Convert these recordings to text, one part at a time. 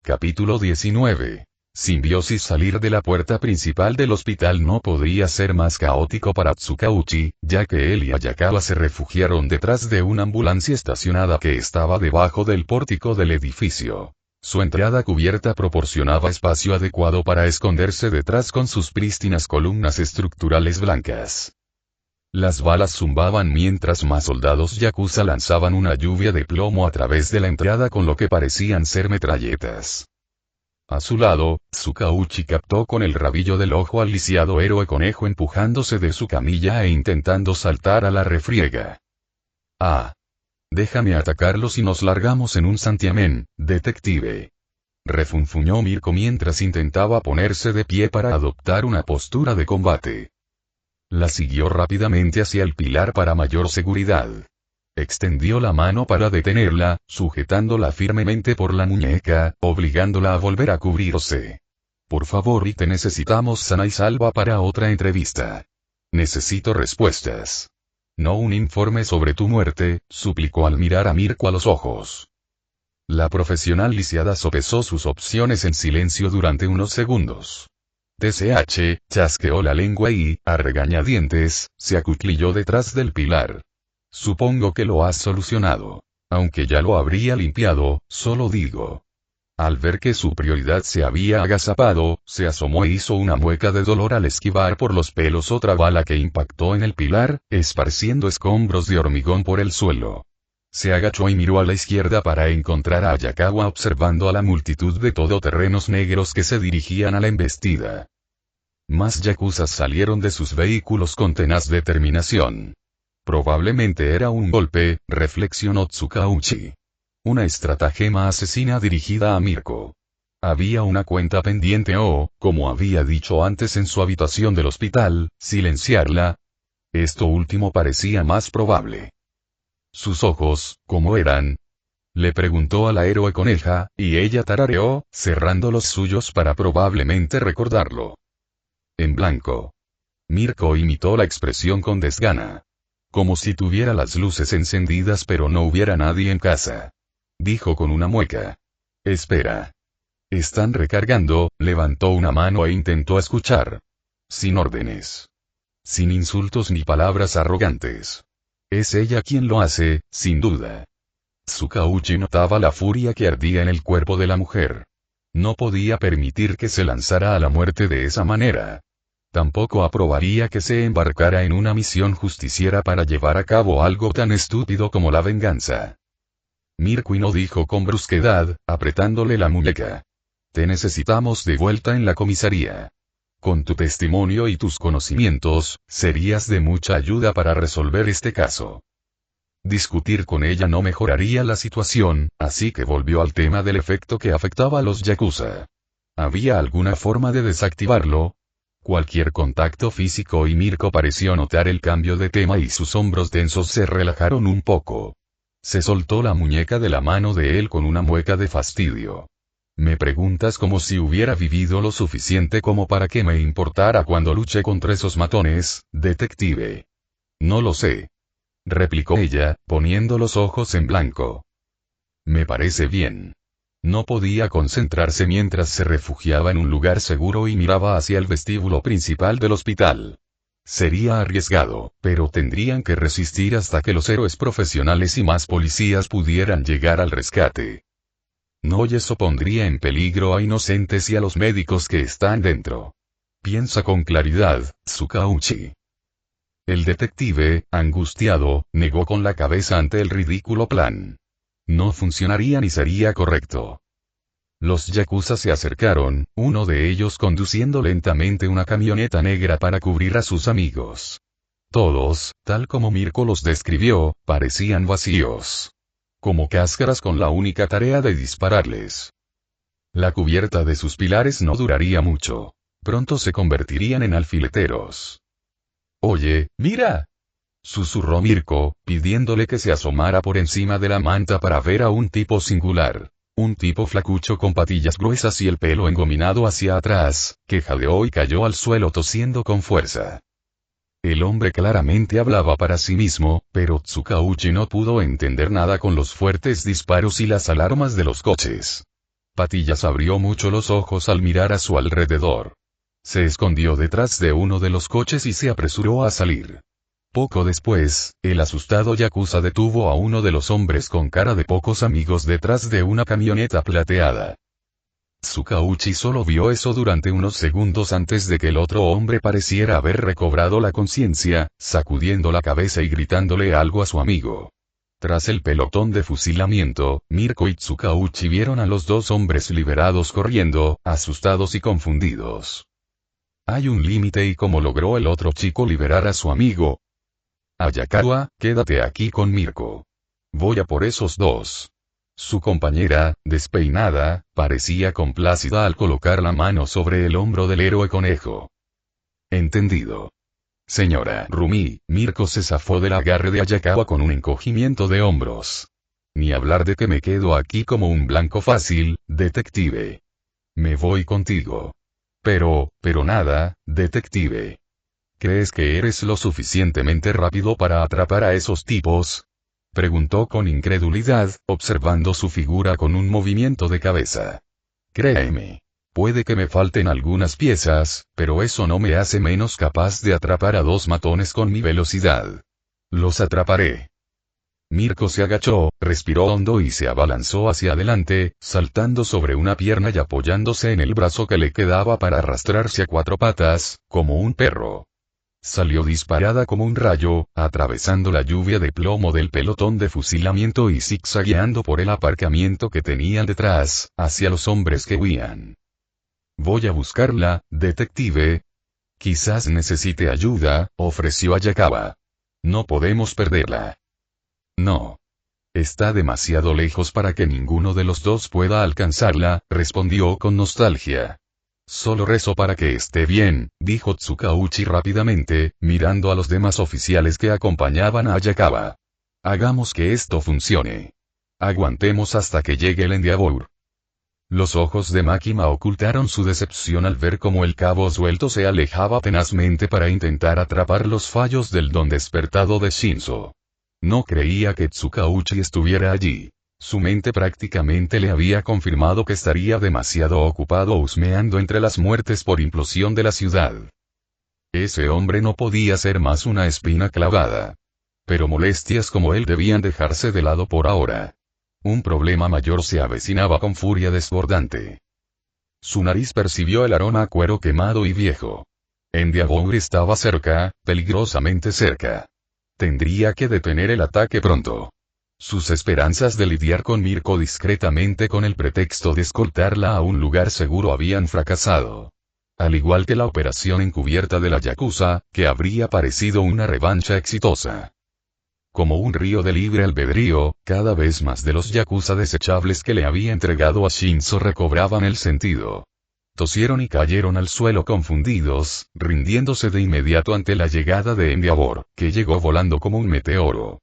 Capítulo 19. Simbiosis. Salir de la puerta principal del hospital no podría ser más caótico para Tsukauchi, ya que él y Ayakawa se refugiaron detrás de una ambulancia estacionada que estaba debajo del pórtico del edificio. Su entrada cubierta proporcionaba espacio adecuado para esconderse detrás con sus prístinas columnas estructurales blancas. Las balas zumbaban mientras más soldados yakuza lanzaban una lluvia de plomo a través de la entrada con lo que parecían ser metralletas. A su lado, Tsukauchi captó con el rabillo del ojo al lisiado héroe conejo empujándose de su camilla e intentando saltar a la refriega. «Ah. Déjame atacarlos y nos largamos en un santiamén, detective», refunfuñó Mirko mientras intentaba ponerse de pie para adoptar una postura de combate. La siguió rápidamente hacia el pilar para mayor seguridad. Extendió la mano para detenerla, sujetándola firmemente por la muñeca, obligándola a volver a cubrirse. «Por favor, y te necesitamos sana y salva para otra entrevista. Necesito respuestas. No un informe sobre tu muerte», suplicó al mirar a Mirko a los ojos. La profesional lisiada sopesó sus opciones en silencio durante unos segundos. TSH, chasqueó la lengua y, a regañadientes, se acuclilló detrás del pilar. «Supongo que lo has solucionado. Aunque ya lo habría limpiado, solo digo». Al ver que su prioridad se había agazapado, se asomó e hizo una mueca de dolor al esquivar por los pelos otra bala que impactó en el pilar, esparciendo escombros de hormigón por el suelo. Se agachó y miró a la izquierda para encontrar a Ayakawa observando a la multitud de todoterrenos negros que se dirigían a la embestida. Más yakuzas salieron de sus vehículos con tenaz determinación. Probablemente era un golpe, reflexionó Tsukauchi. Una estratagema asesina dirigida a Mirko. Había una cuenta pendiente o, como había dicho antes en su habitación del hospital, silenciarla. Esto último parecía más probable. «¿Sus ojos, cómo eran?», le preguntó a la héroe coneja, y ella tarareó, cerrando los suyos para probablemente recordarlo. «En blanco». Mirko imitó la expresión con desgana. «Como si tuviera las luces encendidas pero no hubiera nadie en casa», dijo con una mueca. «Espera. Están recargando», levantó una mano e intentó escuchar. «Sin órdenes. Sin insultos ni palabras arrogantes. Es ella quien lo hace, sin duda». Tsukauchi notaba la furia que ardía en el cuerpo de la mujer. No podía permitir que se lanzara a la muerte de esa manera. Tampoco aprobaría que se embarcara en una misión justiciera para llevar a cabo algo tan estúpido como la venganza. Mirko no dijo con brusquedad, apretándole la muñeca. «Te necesitamos de vuelta en la comisaría. Con tu testimonio y tus conocimientos, serías de mucha ayuda para resolver este caso». Discutir con ella no mejoraría la situación, así que volvió al tema del efecto que afectaba a los yakuza. ¿Había alguna forma de desactivarlo? Cualquier contacto físico y Mirko pareció notar el cambio de tema y sus hombros tensos se relajaron un poco. Se soltó la muñeca de la mano de él con una mueca de fastidio. «Me preguntas como si hubiera vivido lo suficiente como para que me importara cuando luché contra esos matones, detective». «No lo sé», replicó ella, poniendo los ojos en blanco. «Me parece bien». No podía concentrarse mientras se refugiaba en un lugar seguro y miraba hacia el vestíbulo principal del hospital. Sería arriesgado, pero tendrían que resistir hasta que los héroes profesionales y más policías pudieran llegar al rescate. No, y eso pondría en peligro a inocentes y a los médicos que están dentro. Piensa con claridad, Tsukauchi. El detective, angustiado, negó con la cabeza ante el ridículo plan. No funcionaría ni sería correcto. Los yakuza se acercaron, uno de ellos conduciendo lentamente una camioneta negra para cubrir a sus amigos. Todos, tal como Mirko los describió, parecían vacíos. Como cáscaras con la única tarea de dispararles. La cubierta de sus pilares no duraría mucho. Pronto se convertirían en alfileteros. «Oye, mira», susurró Mirko, pidiéndole que se asomara por encima de la manta para ver a un tipo singular. Un tipo flacucho con patillas gruesas y el pelo engominado hacia atrás, que jadeó y cayó al suelo tosiendo con fuerza. El hombre claramente hablaba para sí mismo, pero Tsukauchi no pudo entender nada con los fuertes disparos y las alarmas de los coches. Patillas abrió mucho los ojos al mirar a su alrededor. Se escondió detrás de uno de los coches y se apresuró a salir. Poco después, el asustado yakuza detuvo a uno de los hombres con cara de pocos amigos detrás de una camioneta plateada. Tsukauchi solo vio eso durante unos segundos antes de que el otro hombre pareciera haber recobrado la conciencia, sacudiendo la cabeza y gritándole algo a su amigo. Tras el pelotón de fusilamiento, Mirko y Tsukauchi vieron a los dos hombres liberados corriendo, asustados y confundidos. Hay un límite y cómo logró el otro chico liberar a su amigo. Ayakawa, quédate aquí con Mirko. Voy a por esos dos. Su compañera, despeinada, parecía complacida al colocar la mano sobre el hombro del héroe conejo. Entendido. Señora Rumi, Mirko se zafó del agarre de Ayakawa con un encogimiento de hombros. Ni hablar de que me quedo aquí como un blanco fácil, detective. Me voy contigo. Pero nada, detective. ¿Crees que eres lo suficientemente rápido para atrapar a esos tipos? Preguntó con incredulidad, observando su figura con un movimiento de cabeza. Créeme. Puede que me falten algunas piezas, pero eso no me hace menos capaz de atrapar a dos matones con mi velocidad. Los atraparé. Mirko se agachó, respiró hondo y se abalanzó hacia adelante, saltando sobre una pierna y apoyándose en el brazo que le quedaba para arrastrarse a cuatro patas, como un perro. Salió disparada como un rayo, atravesando la lluvia de plomo del pelotón de fusilamiento y zigzagueando por el aparcamiento que tenían detrás, hacia los hombres que huían. Voy a buscarla, detective. Quizás necesite ayuda, ofreció Ayakawa. No podemos perderla. No. Está demasiado lejos para que ninguno de los dos pueda alcanzarla, respondió con nostalgia. Solo rezo para que esté bien, dijo Tsukauchi rápidamente, mirando a los demás oficiales que acompañaban a Ayakawa. Hagamos que esto funcione. Aguantemos hasta que llegue el Endeavor. Los ojos de Makima ocultaron su decepción al ver cómo el cabo suelto se alejaba tenazmente para intentar atrapar los fallos del don despertado de Shinzo. No creía que Tsukauchi estuviera allí. Su mente prácticamente le había confirmado que estaría demasiado ocupado husmeando entre las muertes por implosión de la ciudad. Ese hombre no podía ser más una espina clavada. Pero molestias como él debían dejarse de lado por ahora. Un problema mayor se avecinaba con furia desbordante. Su nariz percibió el aroma a cuero quemado y viejo. Endeavor estaba cerca, peligrosamente cerca. Tendría que detener el ataque pronto. Sus esperanzas de lidiar con Mirko discretamente con el pretexto de escoltarla a un lugar seguro habían fracasado. Al igual que la operación encubierta de la Yakuza, que habría parecido una revancha exitosa. Como un río de libre albedrío, cada vez más de los Yakuza desechables que le había entregado a Shinzo recobraban el sentido. Tosieron y cayeron al suelo confundidos, rindiéndose de inmediato ante la llegada de Endeavor, que llegó volando como un meteoro.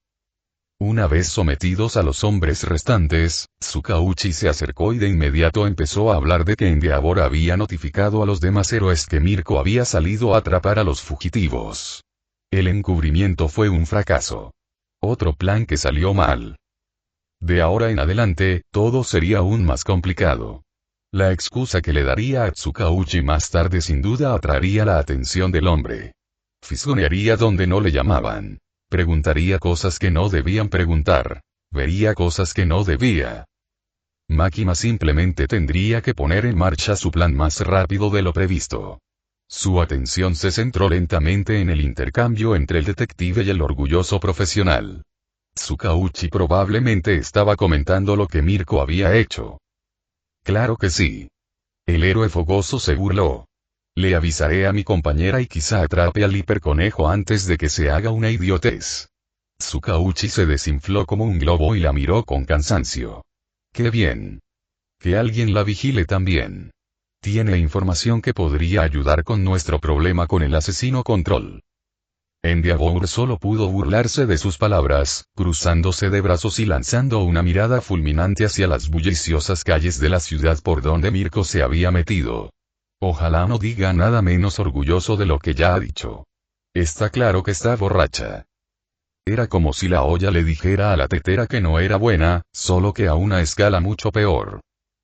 Una vez sometidos a los hombres restantes, Tsukauchi se acercó y de inmediato empezó a hablar de que Endeavor había notificado a los demás héroes que Mirko había salido a atrapar a los fugitivos. El encubrimiento fue un fracaso. Otro plan que salió mal. De ahora en adelante, todo sería aún más complicado. La excusa que le daría a Tsukauchi más tarde sin duda atraería la atención del hombre. Fisgonearía donde no le llamaban. Preguntaría cosas que no debían preguntar. Vería cosas que no debía. Makima simplemente tendría que poner en marcha su plan más rápido de lo previsto. Su atención se centró lentamente en el intercambio entre el detective y el orgulloso profesional. Tsukauchi probablemente estaba comentando lo que Mirko había hecho. Claro que sí. El héroe fogoso se burló. Le avisaré a mi compañera y quizá atrape al hiperconejo antes de que se haga una idiotez. Tsukauchi se desinfló como un globo y la miró con cansancio. ¡Qué bien! Que alguien la vigile también. Tiene información que podría ayudar con nuestro problema con el asesino Control. Endeavor solo pudo burlarse de sus palabras, cruzándose de brazos y lanzando una mirada fulminante hacia las bulliciosas calles de la ciudad por donde Mirko se había metido. Ojalá no diga nada menos orgulloso de lo que ya ha dicho. Está claro que está borracha. Era como si la olla le dijera a la tetera que no era buena, solo que a una escala mucho peor.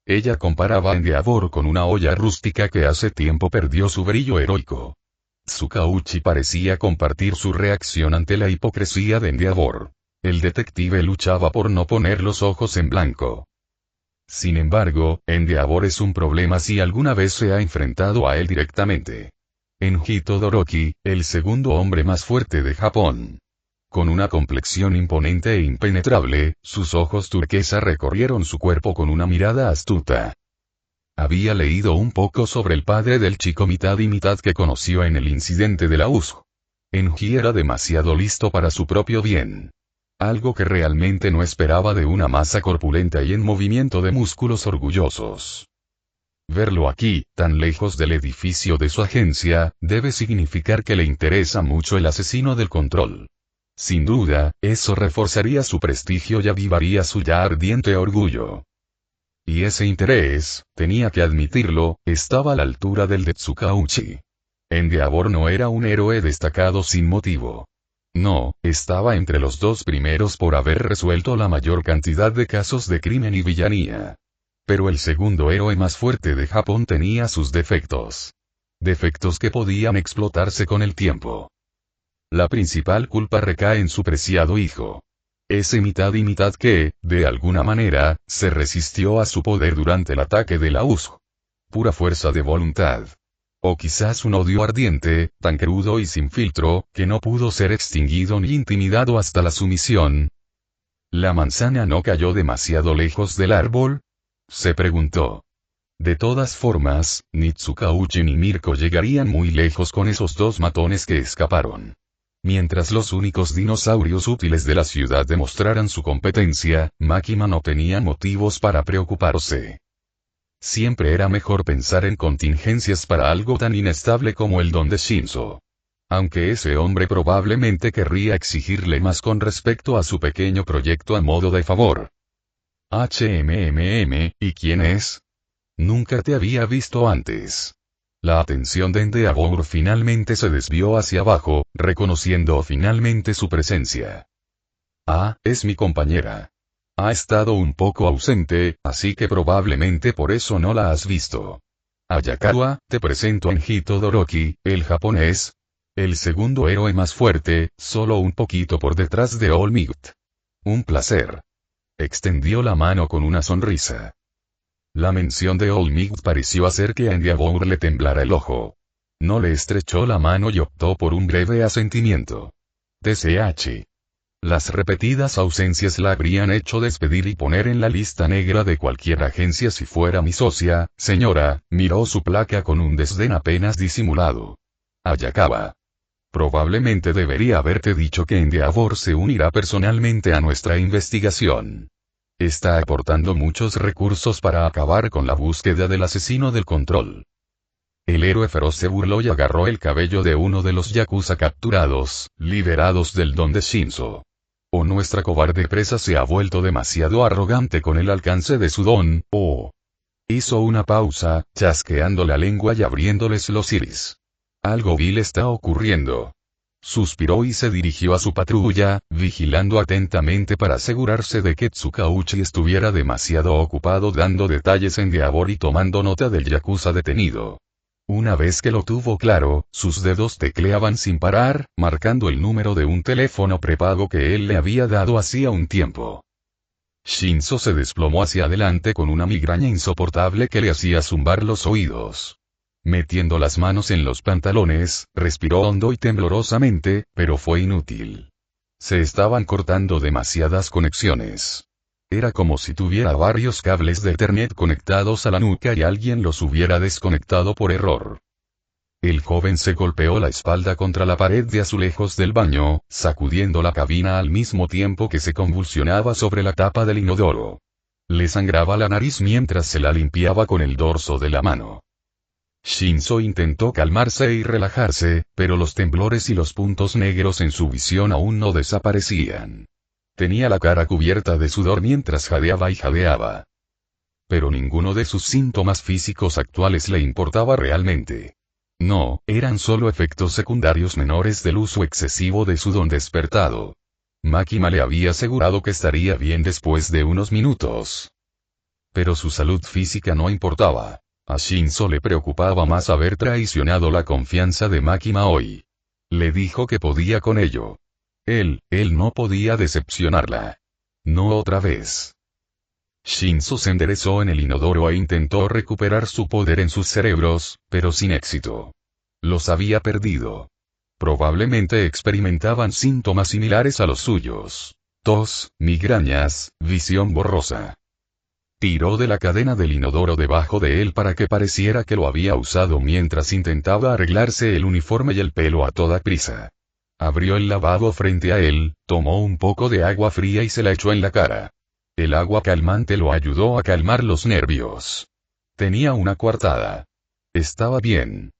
Ella comparaba a Endeavor con una olla rústica que hace tiempo perdió su brillo heroico. Tsukauchi parecía compartir su reacción ante la hipocresía de Endeavor. El detective luchaba por no poner los ojos en blanco. Sin embargo, Endeavor es un problema si alguna vez se ha enfrentado a él directamente. En Hitodoroki, el segundo hombre más fuerte de Japón. Con una complexión imponente e impenetrable, sus ojos turquesa recorrieron su cuerpo con una mirada astuta. Había leído un poco sobre el padre del chico mitad y mitad que conoció en el incidente de la USG. Enji era demasiado listo para su propio bien. Algo que realmente no esperaba de una masa corpulenta y en movimiento de músculos orgullosos. Verlo aquí, tan lejos del edificio de su agencia, debe significar que le interesa mucho el asesino del control. Sin duda, eso reforzaría su prestigio y avivaría su ya ardiente orgullo. Y ese interés, tenía que admitirlo, estaba a la altura del de Tsukauchi. Endeavor no era un héroe destacado sin motivo. No, estaba entre los dos primeros por haber resuelto la mayor cantidad de casos de crimen y villanía. Pero el segundo héroe más fuerte de Japón tenía sus defectos. Defectos que podían explotarse con el tiempo. La principal culpa recae en su preciado hijo. Ese mitad y mitad que, de alguna manera, se resistió a su poder durante el ataque de la USG. Pura fuerza de voluntad. O quizás un odio ardiente, tan crudo y sin filtro, que no pudo ser extinguido ni intimidado hasta la sumisión. ¿La manzana no cayó demasiado lejos del árbol?, se preguntó. De todas formas, ni Tsukauchi ni Mirko llegarían muy lejos con esos dos matones que escaparon. Mientras los únicos dinosaurios útiles de la ciudad demostraran su competencia, Makima no tenía motivos para preocuparse. Siempre era mejor pensar en contingencias para algo tan inestable como el don de Shinzo. Aunque ese hombre probablemente querría exigirle más con respecto a su pequeño proyecto a modo de favor. ¿Y quién es? Nunca te había visto antes. La atención de Endeavor finalmente se desvió hacia abajo, reconociendo finalmente su presencia. Ah, es mi compañera. Ha estado un poco ausente, así que probablemente por eso no la has visto. Ayakawa, te presento a Hitodoroki, el japonés. El segundo héroe más fuerte, solo un poquito por detrás de All Might. Un placer. Extendió la mano con una sonrisa. La mención de All Might pareció hacer que a Endeavor le temblara el ojo. No le estrechó la mano y optó por un breve asentimiento. TCH. Las repetidas ausencias la habrían hecho despedir y poner en la lista negra de cualquier agencia si fuera mi socia, señora, miró su placa con un desdén apenas disimulado. Ayakawa. Probablemente debería haberte dicho que Endeavor se unirá personalmente a nuestra investigación. Está aportando muchos recursos para acabar con la búsqueda del asesino del control. El héroe feroz se burló y agarró el cabello de uno de los yakuza capturados, liberados del don de Shinzo. O nuestra cobarde presa se ha vuelto demasiado arrogante con el alcance de su don, o... Hizo una pausa, chasqueando la lengua y abriéndoles los iris. Algo vil está ocurriendo. Suspiró y se dirigió a su patrulla, vigilando atentamente para asegurarse de que Tsukauchi estuviera demasiado ocupado dando detalles a Endeavor y tomando nota del yakuza detenido. Una vez que lo tuvo claro, sus dedos tecleaban sin parar, marcando el número de un teléfono prepago que él le había dado hacía un tiempo. Shinzo se desplomó hacia adelante con una migraña insoportable que le hacía zumbar los oídos. Metiendo las manos en los pantalones, respiró hondo y temblorosamente, pero fue inútil. Se estaban cortando demasiadas conexiones. Era como si tuviera varios cables de Ethernet conectados a la nuca y alguien los hubiera desconectado por error. El joven se golpeó la espalda contra la pared de azulejos del baño, sacudiendo la cabina al mismo tiempo que se convulsionaba sobre la tapa del inodoro. Le sangraba la nariz mientras se la limpiaba con el dorso de la mano. Shinzo intentó calmarse y relajarse, pero los temblores y los puntos negros en su visión aún no desaparecían. Tenía la cara cubierta de sudor mientras jadeaba y jadeaba. Pero ninguno de sus síntomas físicos actuales le importaba realmente. No, eran solo efectos secundarios menores del uso excesivo de su don despertado. Makima le había asegurado que estaría bien después de unos minutos. Pero su salud física no importaba. A Shinzo le preocupaba más haber traicionado la confianza de Maki Maoi. Le dijo que podía con ello. Él no podía decepcionarla. No otra vez. Shinzo se enderezó en el inodoro e intentó recuperar su poder en sus cerebros, pero sin éxito. Los había perdido. Probablemente experimentaban síntomas similares a los suyos. Tos, migrañas, visión borrosa. Tiró de la cadena del inodoro debajo de él para que pareciera que lo había usado mientras intentaba arreglarse el uniforme y el pelo a toda prisa. Abrió el lavabo frente a él, tomó un poco de agua fría y se la echó en la cara. El agua calmante lo ayudó a calmar los nervios. Tenía una coartada. Estaba bien.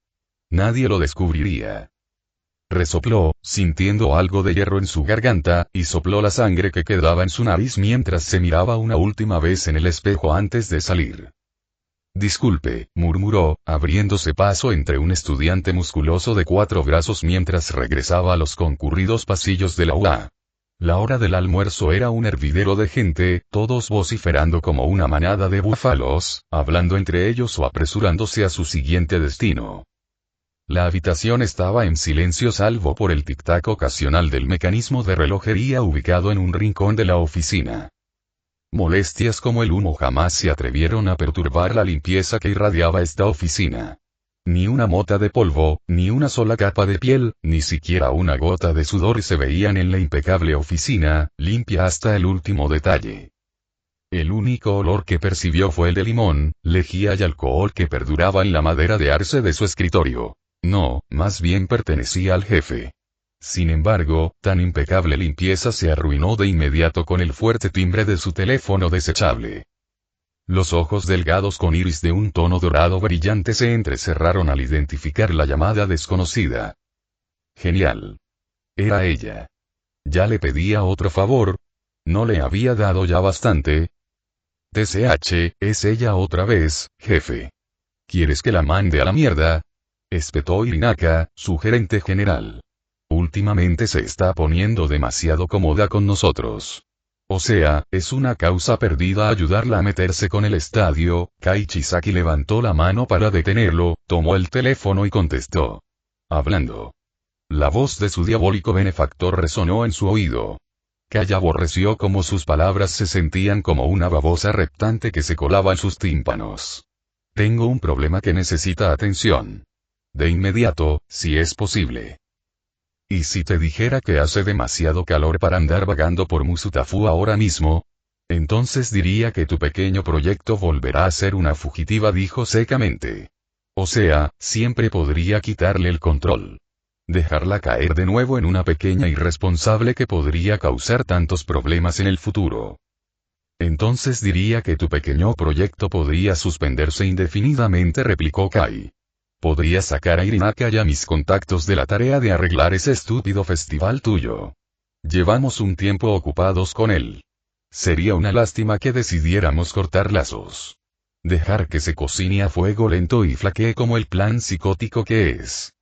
Nadie lo descubriría. Resopló, sintiendo algo de hierro en su garganta, y sopló la sangre que quedaba en su nariz mientras se miraba una última vez en el espejo antes de salir. Disculpe, murmuró, abriéndose paso entre un estudiante musculoso de 4 brazos mientras regresaba a los concurridos pasillos de la UA. La hora del almuerzo era un hervidero de gente, todos vociferando como una manada de búfalos, hablando entre ellos o apresurándose a su siguiente destino. La habitación estaba en silencio salvo por el tic-tac ocasional del mecanismo de relojería ubicado en un rincón de la oficina. Molestias como el humo jamás se atrevieron a perturbar la limpieza que irradiaba esta oficina. Ni una mota de polvo, ni una sola capa de piel, ni siquiera una gota de sudor se veían en la impecable oficina, limpia hasta el último detalle. El único olor que percibió fue el de limón, lejía y alcohol que perduraba en la madera de arce de su escritorio. No, más bien pertenecía al jefe. Sin embargo, tan impecable limpieza se arruinó de inmediato con el fuerte timbre de su teléfono desechable. Los ojos delgados con iris de un tono dorado brillante se entrecerraron al identificar la llamada desconocida. Genial. Era ella. Ya le pedía otro favor. ¿No le había dado ya bastante? TCH, es ella otra vez, jefe. ¿Quieres que la mande a la mierda? Espetó Hirinaka, su gerente general. Últimamente se está poniendo demasiado cómoda con nosotros. O sea, es una causa perdida ayudarla a meterse con el estadio. Kai Chisaki levantó la mano para detenerlo, tomó el teléfono y contestó. Hablando. La voz de su diabólico benefactor resonó en su oído. Kai aborreció cómo sus palabras se sentían como una babosa reptante que se colaba en sus tímpanos. Tengo un problema que necesita atención. De inmediato, si es posible. ¿Y si te dijera que hace demasiado calor para andar vagando por Musutafu ahora mismo? Entonces diría que tu pequeño proyecto volverá a ser una fugitiva, dijo secamente. O sea, siempre podría quitarle el control. Dejarla caer de nuevo en una pequeña irresponsable que podría causar tantos problemas en el futuro. Entonces diría que tu pequeño proyecto podría suspenderse indefinidamente, replicó Kai. Podría sacar a Hirinaka y a mis contactos de la tarea de arreglar ese estúpido festival tuyo. Llevamos un tiempo ocupados con él. Sería una lástima que decidiéramos cortar lazos. Dejar que se cocine a fuego lento y flaquee como el plan psicótico que es.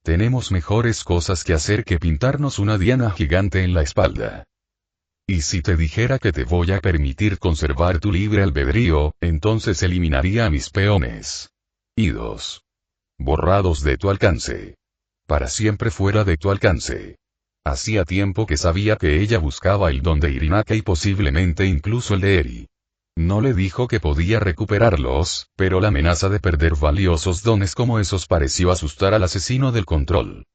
Tenemos mejores cosas que hacer que pintarnos una diana gigante en la espalda. Y si te dijera que te voy a permitir conservar tu libre albedrío, entonces eliminaría a mis peones. Idos. Borrados de tu alcance. Para siempre fuera de tu alcance. Hacía tiempo que sabía que ella buscaba el don de Hirinaka y posiblemente incluso el de Eri. No le dijo que podía recuperarlos, pero la amenaza de perder valiosos dones como esos pareció asustar al asesino del control.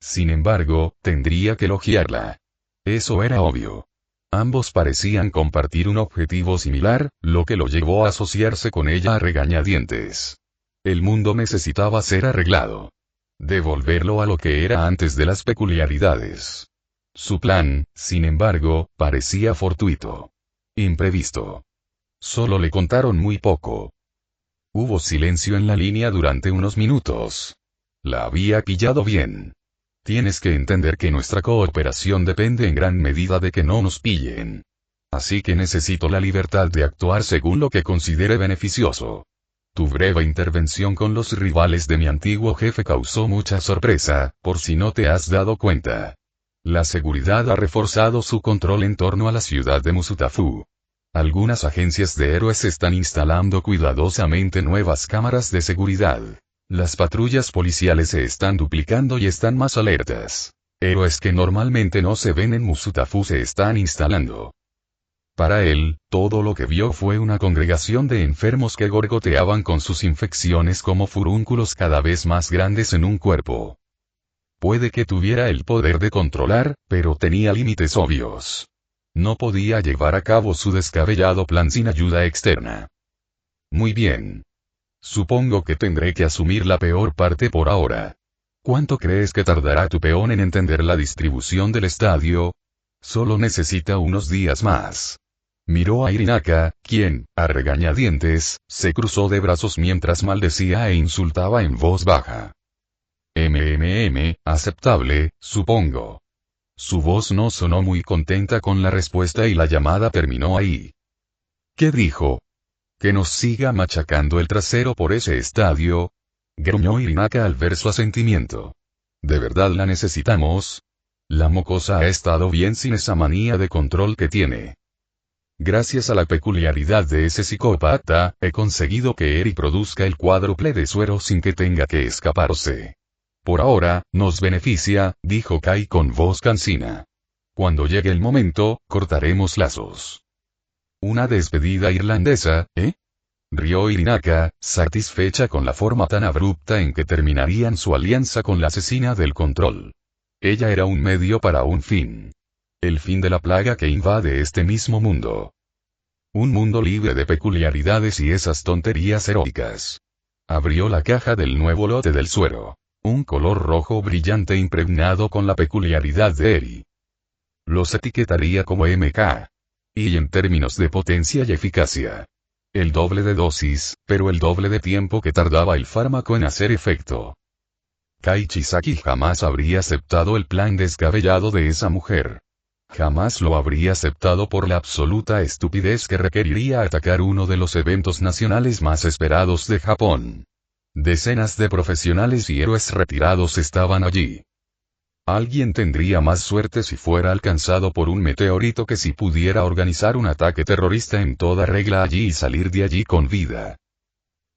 Sin embargo, tendría que elogiarla. Eso era obvio. Ambos parecían compartir un objetivo similar, lo que lo llevó a asociarse con ella a regañadientes. El mundo necesitaba ser arreglado. Devolverlo a lo que era antes de las peculiaridades. Su plan, sin embargo, parecía fortuito. Imprevisto. Solo le contaron muy poco. Hubo silencio en la línea durante unos minutos. La había pillado bien. Tienes que entender que nuestra cooperación depende en gran medida de que no nos pillen. Así que necesito la libertad de actuar según lo que considere beneficioso. Tu breve intervención con los rivales de mi antiguo jefe causó mucha sorpresa, por si no te has dado cuenta. La seguridad ha reforzado su control en torno a la ciudad de Musutafu. Algunas agencias de héroes están instalando cuidadosamente nuevas cámaras de seguridad. Las patrullas policiales se están duplicando y están más alertas. Héroes que normalmente no se ven en Musutafu se están instalando. Para él, todo lo que vio fue una congregación de enfermos que gorgoteaban con sus infecciones como furúnculos cada vez más grandes en un cuerpo. Puede que tuviera el poder de controlar, pero tenía límites obvios. No podía llevar a cabo su descabellado plan sin ayuda externa. Muy bien. Supongo que tendré que asumir la peor parte por ahora. ¿Cuánto crees que tardará tu peón en entender la distribución del estadio? Solo necesita unos días más. Miró a Irinaka, quien, a regañadientes, se cruzó de brazos mientras maldecía e insultaba en voz baja. Aceptable, supongo. Su voz no sonó muy contenta con la respuesta y la llamada terminó ahí. ¿Qué dijo? ¿Que nos siga machacando el trasero por ese estadio? Gruñó Irinaka al ver su asentimiento. ¿De verdad la necesitamos? La mocosa ha estado bien sin esa manía de control que tiene. Gracias a la peculiaridad de ese psicópata, he conseguido que Eri produzca el cuádruple de suero sin que tenga que escaparse. Por ahora, nos beneficia, dijo Kai con voz cansina. Cuando llegue el momento, cortaremos lazos. ¿Una despedida irlandesa, eh? Rió Irinaka, satisfecha con la forma tan abrupta en que terminarían su alianza con la asesina del control. Ella era un medio para un fin. El fin de la plaga que invade este mismo mundo. Un mundo libre de peculiaridades y esas tonterías heroicas. Abrió la caja del nuevo lote del suero. Un color rojo brillante impregnado con la peculiaridad de Eri. Los etiquetaría como MK. Y en términos de potencia y eficacia. El doble de dosis, pero el doble de tiempo que tardaba el fármaco en hacer efecto. Kai Chisaki jamás habría aceptado el plan descabellado de esa mujer. Jamás lo habría aceptado por la absoluta estupidez que requeriría atacar uno de los eventos nacionales más esperados de Japón. Decenas de profesionales y héroes retirados estaban allí. Alguien tendría más suerte si fuera alcanzado por un meteorito que si pudiera organizar un ataque terrorista en toda regla allí y salir de allí con vida.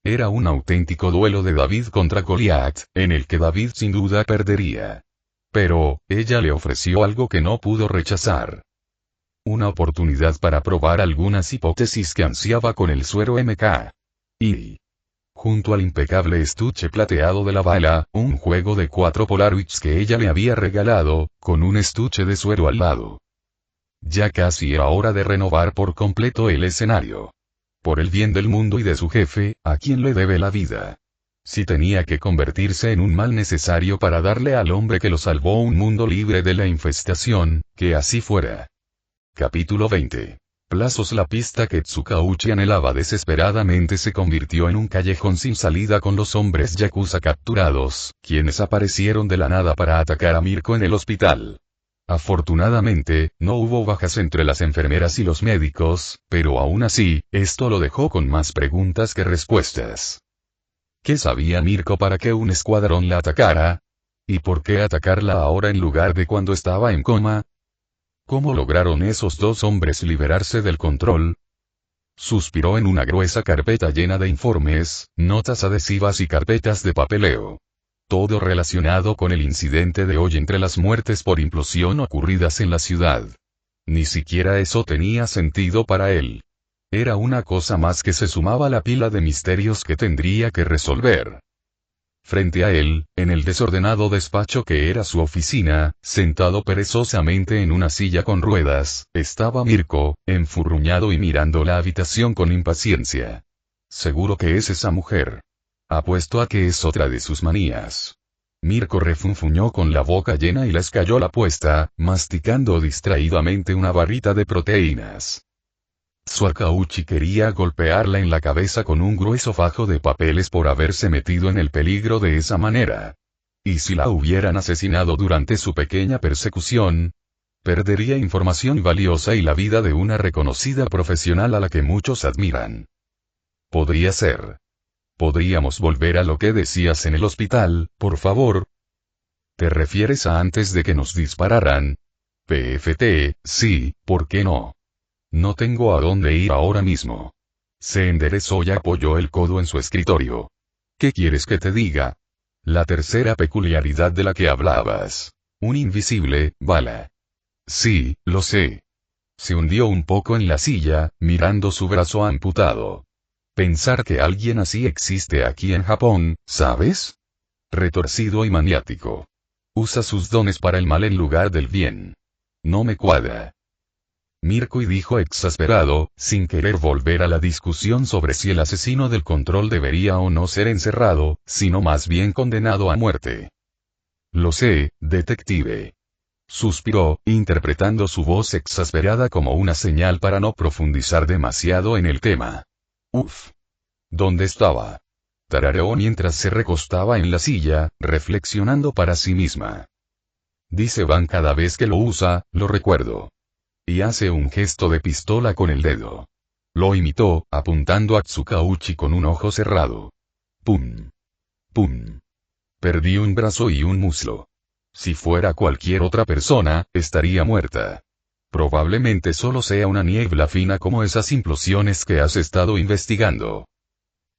Era un auténtico duelo de David contra Goliat, en el que David sin duda perdería. Pero, ella le ofreció algo que no pudo rechazar. Una oportunidad para probar algunas hipótesis que ansiaba con el suero MK. Y junto al impecable estuche plateado de la bala, un juego de 4 Polaroids que ella le había regalado, con un estuche de suero al lado. Ya casi era hora de renovar por completo el escenario. Por el bien del mundo y de su jefe, a quien le debe la vida. Si tenía que convertirse en un mal necesario para darle al hombre que lo salvó un mundo libre de la infestación, que así fuera. Capítulo 20. Plazos. La pista que Tsukauchi anhelaba desesperadamente se convirtió en un callejón sin salida con los hombres yakuza capturados, quienes aparecieron de la nada para atacar a Mirko en el hospital. Afortunadamente, no hubo bajas entre las enfermeras y los médicos, pero aún así, esto lo dejó con más preguntas que respuestas. ¿Qué sabía Mirko para que un escuadrón la atacara? ¿Y por qué atacarla ahora en lugar de cuando estaba en coma? ¿Cómo lograron esos dos hombres liberarse del control? Suspiró en una gruesa carpeta llena de informes, notas adhesivas y carpetas de papeleo. Todo relacionado con el incidente de hoy entre las muertes por implosión ocurridas en la ciudad. Ni siquiera eso tenía sentido para él. Era una cosa más que se sumaba a la pila de misterios que tendría que resolver. Frente a él, en el desordenado despacho que era su oficina, sentado perezosamente en una silla con ruedas, estaba Mirko, enfurruñado y mirando la habitación con impaciencia. Seguro que es esa mujer. Apuesto a que es otra de sus manías. Mirko refunfuñó con la boca llena y les cayó la puesta, masticando distraídamente una barrita de proteínas. Tsukauchi quería golpearla en la cabeza con un grueso fajo de papeles por haberse metido en el peligro de esa manera. Y si la hubieran asesinado durante su pequeña persecución, perdería información valiosa y la vida de una reconocida profesional a la que muchos admiran. Podría ser. ¿Podríamos volver a lo que decías en el hospital, por favor? ¿Te refieres a antes de que nos dispararan? PFT, sí, ¿por qué no? No tengo a dónde ir ahora mismo. Se enderezó y apoyó el codo en su escritorio. ¿Qué quieres que te diga? La tercera peculiaridad de la que hablabas. Un invisible, bala. Sí, lo sé. Se hundió un poco en la silla, mirando su brazo amputado. Pensar que alguien así existe aquí en Japón, ¿sabes? Retorcido y maniático. Usa sus dones para el mal en lugar del bien. No me cuadra. Mirko dijo exasperado, sin querer volver a la discusión sobre si el asesino del control debería o no ser encerrado, sino más bien condenado a muerte. Lo sé, detective. Suspiró, interpretando su voz exasperada como una señal para no profundizar demasiado en el tema. Uf. ¿Dónde estaba? Tarareó mientras se recostaba en la silla, reflexionando para sí misma. Dice Van cada vez que lo usa, lo recuerdo. Y hace un gesto de pistola con el dedo. Lo imitó, apuntando a Tsukauchi con un ojo cerrado. Pum. Pum. Perdí un brazo y un muslo. Si fuera cualquier otra persona, estaría muerta. Probablemente solo sea una niebla fina como esas implosiones que has estado investigando.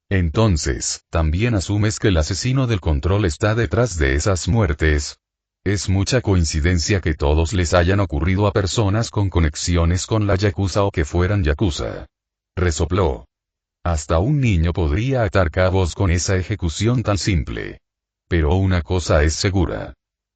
Entonces, ¿también asumes que el asesino del control está detrás de esas muertes? Es mucha coincidencia que todos les hayan ocurrido a personas con conexiones con la Yakuza o que fueran Yakuza. Resopló. Hasta un niño podría atar cabos con esa ejecución tan simple. Pero una cosa es segura.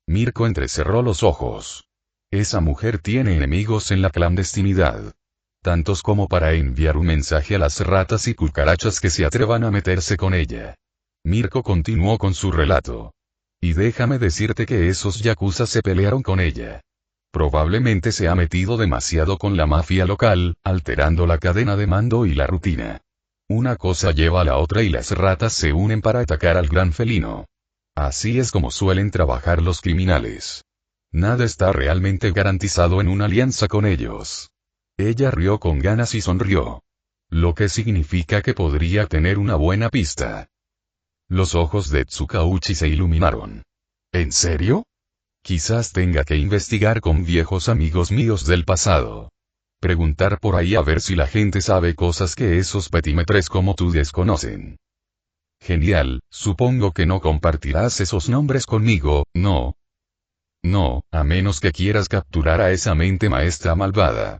Mirko entrecerró los ojos. Esa mujer tiene enemigos en la clandestinidad. Tantos como para enviar un mensaje a las ratas y cucarachas que se atrevan a meterse con ella. Mirko continuó con su relato. Y déjame decirte que esos yakuza se pelearon con ella. Probablemente se ha metido demasiado con la mafia local, alterando la cadena de mando y la rutina. Una cosa lleva a la otra y las ratas se unen para atacar al gran felino. Así es como suelen trabajar los criminales. Nada está realmente garantizado en una alianza con ellos. Ella rió con ganas y sonrió. Lo que significa que podría tener una buena pista. Los ojos de Tsukauchi se iluminaron. ¿En serio? Quizás tenga que investigar con viejos amigos míos del pasado. Preguntar por ahí a ver si la gente sabe cosas que esos petímetres como tú desconocen. Genial, supongo que no compartirás esos nombres conmigo, ¿no? No, a menos que quieras capturar a esa mente maestra malvada.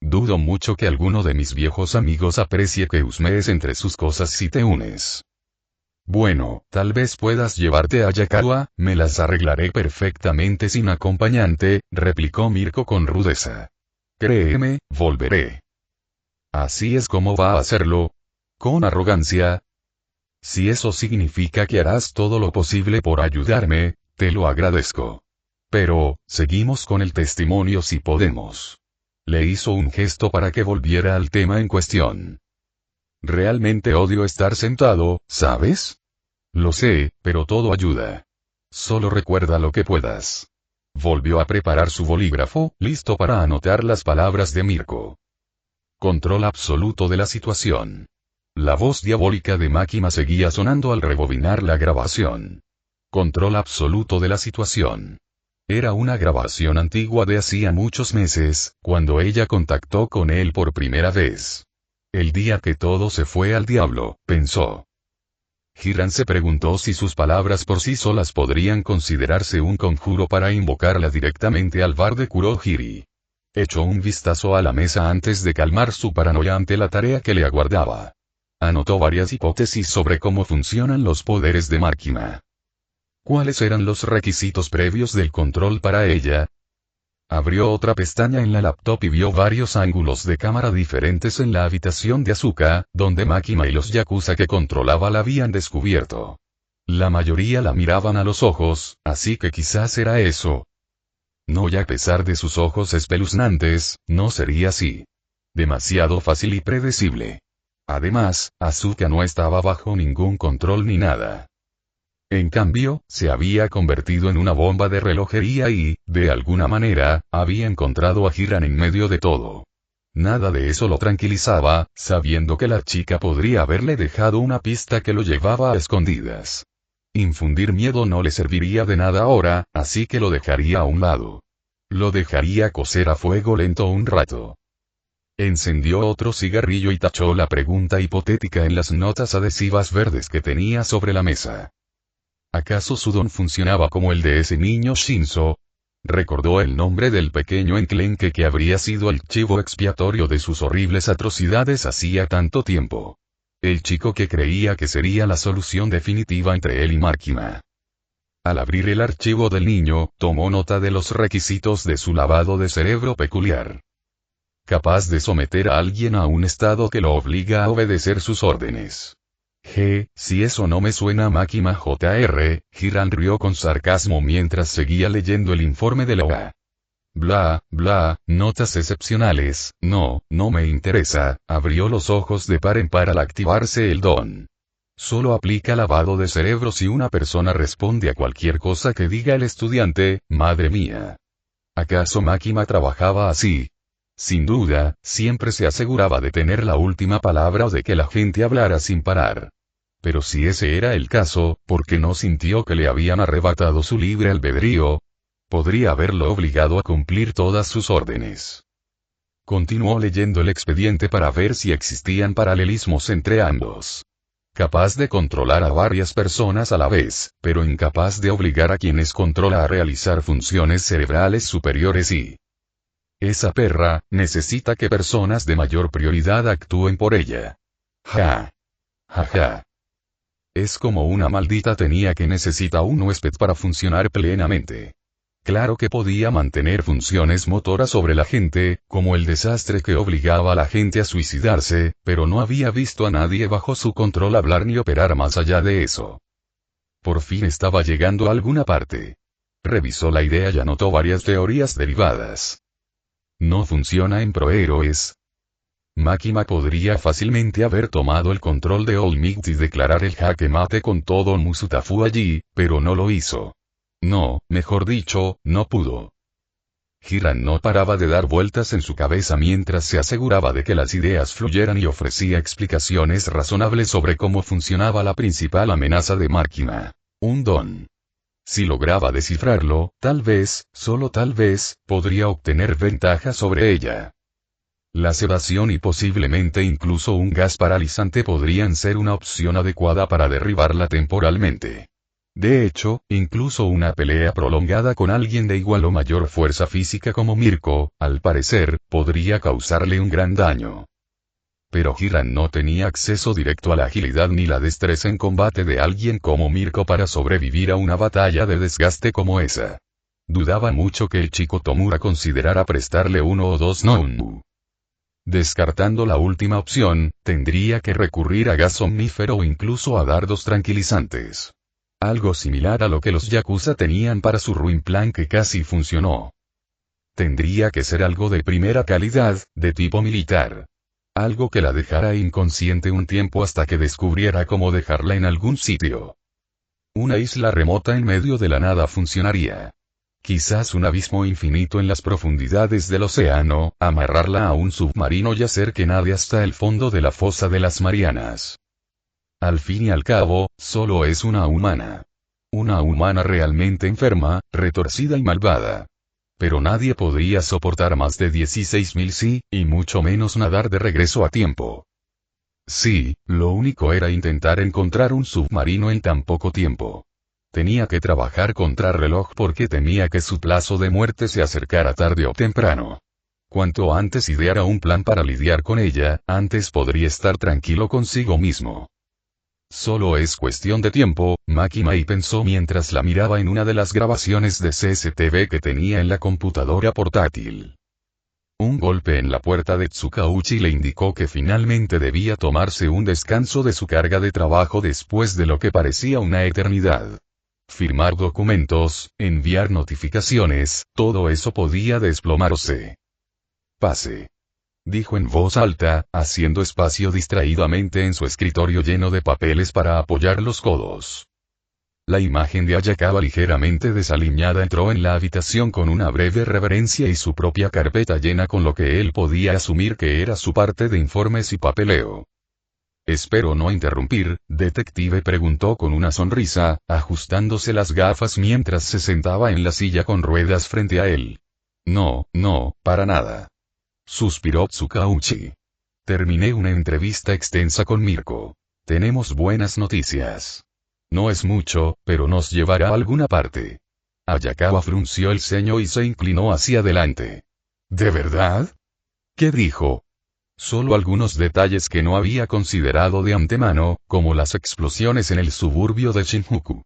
Dudo mucho que alguno de mis viejos amigos aprecie que husmees entre sus cosas si te unes. Bueno, tal vez puedas llevarte a Yakawa, me las arreglaré perfectamente sin acompañante, replicó Mirko con rudeza. Créeme, volveré. ¿Así es como va a hacerlo? ¿Con arrogancia? Si eso significa que harás todo lo posible por ayudarme, te lo agradezco. Pero, seguimos con el testimonio si podemos. Le hizo un gesto para que volviera al tema en cuestión. Realmente odio estar sentado, ¿sabes? Lo sé, pero todo ayuda. Solo recuerda lo que puedas. Volvió a preparar su bolígrafo, listo para anotar las palabras de Mirko. Control absoluto de la situación. La voz diabólica de Makima seguía sonando al rebobinar la grabación. Control absoluto de la situación. Era una grabación antigua de hacía muchos meses, cuando ella contactó con él por primera vez. El día que todo se fue al diablo, pensó. Hiran se preguntó si sus palabras por sí solas podrían considerarse un conjuro para invocarla directamente al bar de Kurohiri. Echó un vistazo a la mesa antes de calmar su paranoia ante la tarea que le aguardaba. Anotó varias hipótesis sobre cómo funcionan los poderes de Makima. ¿Cuáles eran los requisitos previos del control para ella? Abrió otra pestaña en la laptop y vio varios ángulos de cámara diferentes en la habitación de Asuka, donde Makima y los yakuza que controlaba la habían descubierto. La mayoría la miraban a los ojos, así que quizás era eso. No, y a pesar de sus ojos espeluznantes, no sería así. Demasiado fácil y predecible. Además, Asuka no estaba bajo ningún control ni nada. En cambio, se había convertido en una bomba de relojería y, de alguna manera, había encontrado a Hiran en medio de todo. Nada de eso lo tranquilizaba, sabiendo que la chica podría haberle dejado una pista que lo llevaba a escondidas. Infundir miedo no le serviría de nada ahora, así que lo dejaría a un lado. Lo dejaría cocer a fuego lento un rato. Encendió otro cigarrillo y tachó la pregunta hipotética en las notas adhesivas verdes que tenía sobre la mesa. ¿Acaso su don funcionaba como el de ese niño Shinzo? Recordó el nombre del pequeño enclenque que habría sido el chivo expiatorio de sus horribles atrocidades hacía tanto tiempo. El chico que creía que sería la solución definitiva entre él y Makima. Al abrir el archivo del niño, tomó nota de los requisitos de su lavado de cerebro peculiar. Capaz de someter a alguien a un estado que lo obliga a obedecer sus órdenes. Si eso no me suena a Makima Jr., Hiran rió con sarcasmo mientras seguía leyendo el informe de la OA. Bla, bla, notas excepcionales, no me interesa, abrió los ojos de par en par al activarse el don. Solo aplica lavado de cerebro si una persona responde a cualquier cosa que diga el estudiante, madre mía. ¿Acaso Makima trabajaba así? Sin duda, siempre se aseguraba de tener la última palabra o de que la gente hablara sin parar. Pero si ese era el caso, ¿por qué no sintió que le habían arrebatado su libre albedrío? Podría haberlo obligado a cumplir todas sus órdenes. Continuó leyendo el expediente para ver si existían paralelismos entre ambos. Capaz de controlar a varias personas a la vez, pero incapaz de obligar a quienes controla a realizar funciones cerebrales superiores y... Esa perra, necesita que personas de mayor prioridad actúen por ella. Ja. Es como una maldita tenía que necesita un huésped para funcionar plenamente. Claro que podía mantener funciones motoras sobre la gente, como el desastre que obligaba a la gente a suicidarse, pero no había visto a nadie bajo su control hablar ni operar más allá de eso. Por fin estaba llegando a alguna parte. Revisó la idea y anotó varias teorías derivadas. No funciona en prohéroes. Makima podría fácilmente haber tomado el control de All Might y declarar el jaque mate con todo Musutafu allí, pero no lo hizo. No, mejor dicho, no pudo. Hiran no paraba de dar vueltas en su cabeza mientras se aseguraba de que las ideas fluyeran y ofrecía explicaciones razonables sobre cómo funcionaba la principal amenaza de Makima. Un don. Si lograba descifrarlo, tal vez, solo tal vez, podría obtener ventaja sobre ella. La sedación y posiblemente incluso un gas paralizante podrían ser una opción adecuada para derribarla temporalmente. De hecho, incluso una pelea prolongada con alguien de igual o mayor fuerza física como Mirko, al parecer, podría causarle un gran daño. Pero Hiran no tenía acceso directo a la agilidad ni la destreza en combate de alguien como Mirko para sobrevivir a una batalla de desgaste como esa. Dudaba mucho que el chico Tomura considerara prestarle uno o dos Nonmu. Descartando la última opción, tendría que recurrir a gas somnífero o incluso a dardos tranquilizantes. Algo similar a lo que los Yakuza tenían para su ruin plan que casi funcionó. Tendría que ser algo de primera calidad, de tipo militar. Algo que la dejara inconsciente un tiempo hasta que descubriera cómo dejarla en algún sitio. Una isla remota en medio de la nada funcionaría. Quizás un abismo infinito en las profundidades del océano, amarrarla a un submarino y hacer que nade hasta el fondo de la fosa de las Marianas. Al fin y al cabo, solo es una humana. Una humana realmente enferma, retorcida y malvada. Pero nadie podría soportar más de 16.000 sí, y mucho menos nadar de regreso a tiempo. Sí, lo único era intentar encontrar un submarino en tan poco tiempo. Tenía que trabajar contra reloj porque temía que su plazo de muerte se acercara tarde o temprano. Cuanto antes ideara un plan para lidiar con ella, antes podría estar tranquilo consigo mismo. Solo es cuestión de tiempo, Makima pensó mientras la miraba en una de las grabaciones de CCTV que tenía en la computadora portátil. Un golpe en la puerta de Tsukauchi le indicó que finalmente debía tomarse un descanso de su carga de trabajo después de lo que parecía una eternidad. Firmar documentos, enviar notificaciones, todo eso podía desplomarse. Pase. Dijo en voz alta, haciendo espacio distraídamente en su escritorio lleno de papeles para apoyar los codos. La imagen de Ayakawa ligeramente desaliñada entró en la habitación con una breve reverencia y su propia carpeta llena con lo que él podía asumir que era su parte de informes y papeleo. Espero no interrumpir, detective preguntó con una sonrisa, ajustándose las gafas mientras se sentaba en la silla con ruedas frente a él. No, para nada. Suspiró Tsukauchi. Terminé una entrevista extensa con Mirko. Tenemos buenas noticias. No es mucho, pero nos llevará a alguna parte. Ayakawa frunció el ceño y se inclinó hacia adelante. ¿De verdad? ¿Qué dijo? Solo algunos detalles que no había considerado de antemano, como las explosiones en el suburbio de Shinjuku.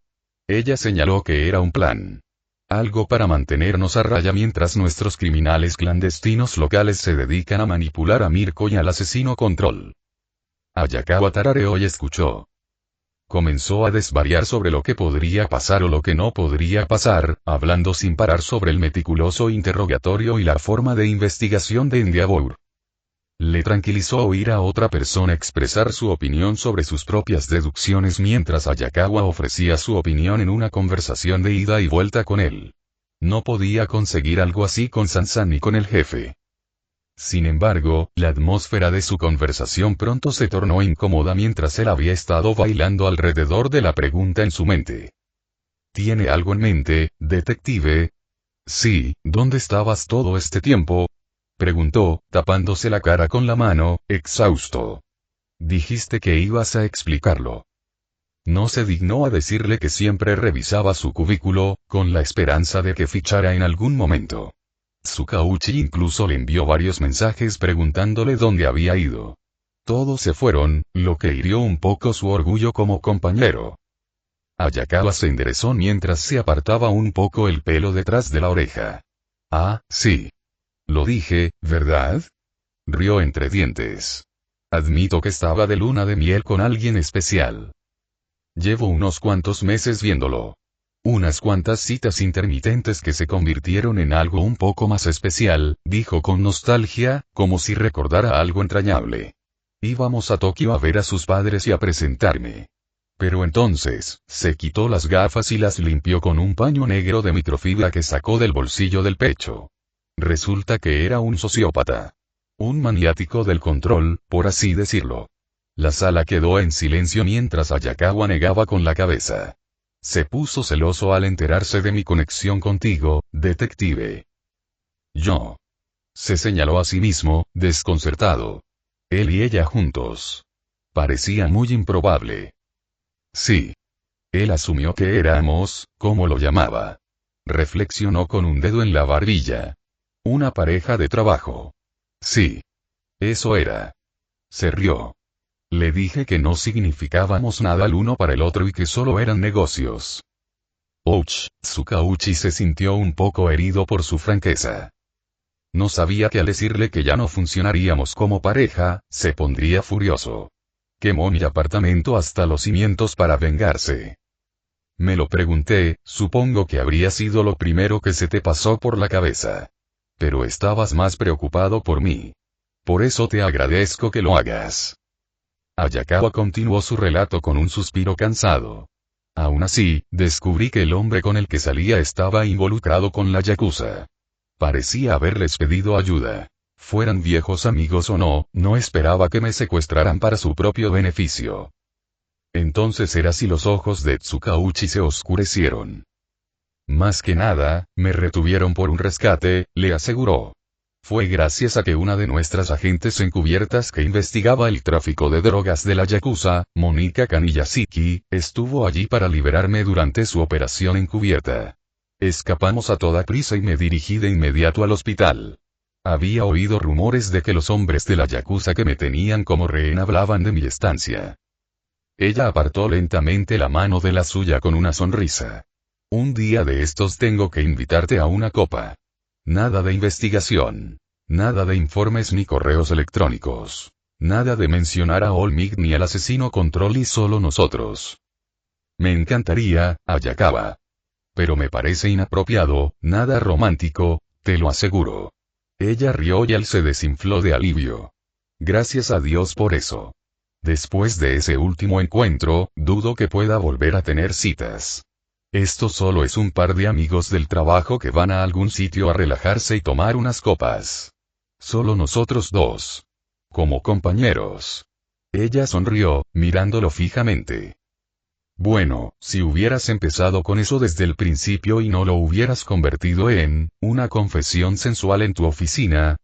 Ella señaló que era un plan. Algo para mantenernos a raya mientras nuestros criminales clandestinos locales se dedican a manipular a Mirko y al asesino Control. Ayakawa tarareó y escuchó. Comenzó a desvariar sobre lo que podría pasar o lo que no podría pasar, hablando sin parar sobre el meticuloso interrogatorio y la forma de investigación de Endeavor. Le tranquilizó oír a otra persona expresar su opinión sobre sus propias deducciones mientras Ayakawa ofrecía su opinión en una conversación de ida y vuelta con él. No podía conseguir algo así con Sansan ni con el jefe. Sin embargo, la atmósfera de su conversación pronto se tornó incómoda mientras él había estado bailando alrededor de la pregunta en su mente. ¿Tiene algo en mente, detective? Sí, ¿dónde estabas todo este tiempo? Preguntó, tapándose la cara con la mano, exhausto. Dijiste que ibas a explicarlo. No se dignó a decirle que siempre revisaba su cubículo, con la esperanza de que fichara en algún momento. Tsukauchi incluso le envió varios mensajes preguntándole dónde había ido. Todos se fueron, lo que hirió un poco su orgullo como compañero. Ayakawa se enderezó mientras se apartaba un poco el pelo detrás de la oreja. Ah, sí. Lo dije, ¿verdad? Rió entre dientes. Admito que estaba de luna de miel con alguien especial. Llevo unos cuantos meses viéndolo. Unas cuantas citas intermitentes que se convirtieron en algo un poco más especial, dijo con nostalgia, como si recordara algo entrañable. Íbamos a Tokio a ver a sus padres y a presentarme. Pero entonces, se quitó las gafas y las limpió con un paño negro de microfibra que sacó del bolsillo del pecho. Resulta que era un sociópata. Un maniático del control, por así decirlo. La sala quedó en silencio mientras Ayakawa negaba con la cabeza. Se puso celoso al enterarse de mi conexión contigo, detective. Yo. Se señaló a sí mismo, desconcertado. Él y ella juntos. Parecía muy improbable. Sí. Él asumió que éramos, ¿cómo lo llamaba? Reflexionó con un dedo en la barbilla. Una pareja de trabajo. Sí. Eso era. Se rió. Le dije que no significábamos nada el uno para el otro y que solo eran negocios. Ouch, Tsukauchi se sintió un poco herido por su franqueza. No sabía que al decirle que ya no funcionaríamos como pareja, se pondría furioso. Quemó mi apartamento hasta los cimientos para vengarse. Me lo pregunté, supongo que habría sido lo primero que se te pasó por la cabeza. Pero estabas más preocupado por mí. Por eso te agradezco que lo hagas. Ayakawa continuó su relato con un suspiro cansado. Aún así, descubrí que el hombre con el que salía estaba involucrado con la yakuza. Parecía haberles pedido ayuda. Fueran viejos amigos o no, no esperaba que me secuestraran para su propio beneficio. Entonces era así. Los ojos de Tsukauchi se oscurecieron. Más que nada, me retuvieron por un rescate, le aseguró. Fue gracias a que una de nuestras agentes encubiertas que investigaba el tráfico de drogas de la yakuza, Monika Kaniyashiki, estuvo allí para liberarme durante su operación encubierta. Escapamos a toda prisa y me dirigí de inmediato al hospital. Había oído rumores de que los hombres de la yakuza que me tenían como rehén hablaban de mi estancia. Ella apartó lentamente la mano de la suya con una sonrisa. Un día de estos tengo que invitarte a una copa. Nada de investigación. Nada de informes ni correos electrónicos. Nada de mencionar a Olmig ni al asesino Control y solo nosotros. Me encantaría, Ayakawa. Pero me parece inapropiado, nada romántico, te lo aseguro. Ella rió y él se desinfló de alivio. Gracias a Dios por eso. Después de ese último encuentro, dudo que pueda volver a tener citas. Esto solo es un par de amigos del trabajo que van a algún sitio a relajarse y tomar unas copas. Solo nosotros dos. Como compañeros. Ella sonrió, mirándolo fijamente. Bueno, si hubieras empezado con eso desde el principio y no lo hubieras convertido en una confesión sensual en tu oficina.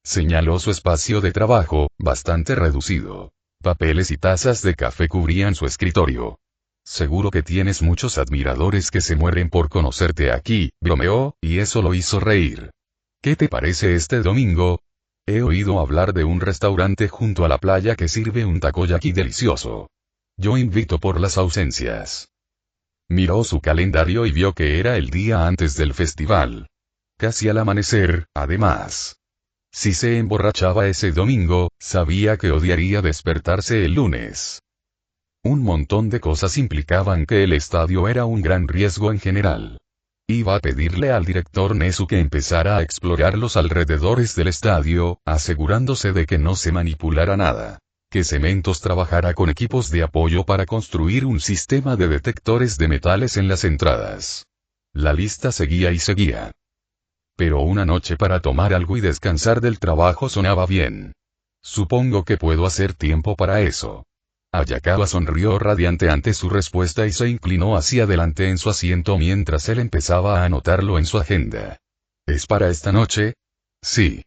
Señaló su espacio de trabajo, bastante reducido. Papeles y tazas de café cubrían su escritorio. Seguro que tienes muchos admiradores que se mueren por conocerte aquí, bromeó, y eso lo hizo reír. ¿Qué te parece este domingo? He oído hablar de un restaurante junto a la playa que sirve un takoyaki delicioso. Yo invito por las ausencias. Miró su calendario y vio que era el día antes del festival. Casi al amanecer, además. Si se emborrachaba ese domingo, sabía que odiaría despertarse el lunes. Un montón de cosas implicaban que el estadio era un gran riesgo en general. Iba a pedirle al director Nesu que empezara a explorar los alrededores del estadio, asegurándose de que no se manipulara nada. Que Cementos trabajara con equipos de apoyo para construir un sistema de detectores de metales en las entradas. La lista seguía y seguía. Pero una noche para tomar algo y descansar del trabajo sonaba bien. Supongo que puedo hacer tiempo para eso. Hayakawa sonrió radiante ante su respuesta y se inclinó hacia adelante en su asiento mientras él empezaba a anotarlo en su agenda. ¿Es para esta noche? Sí.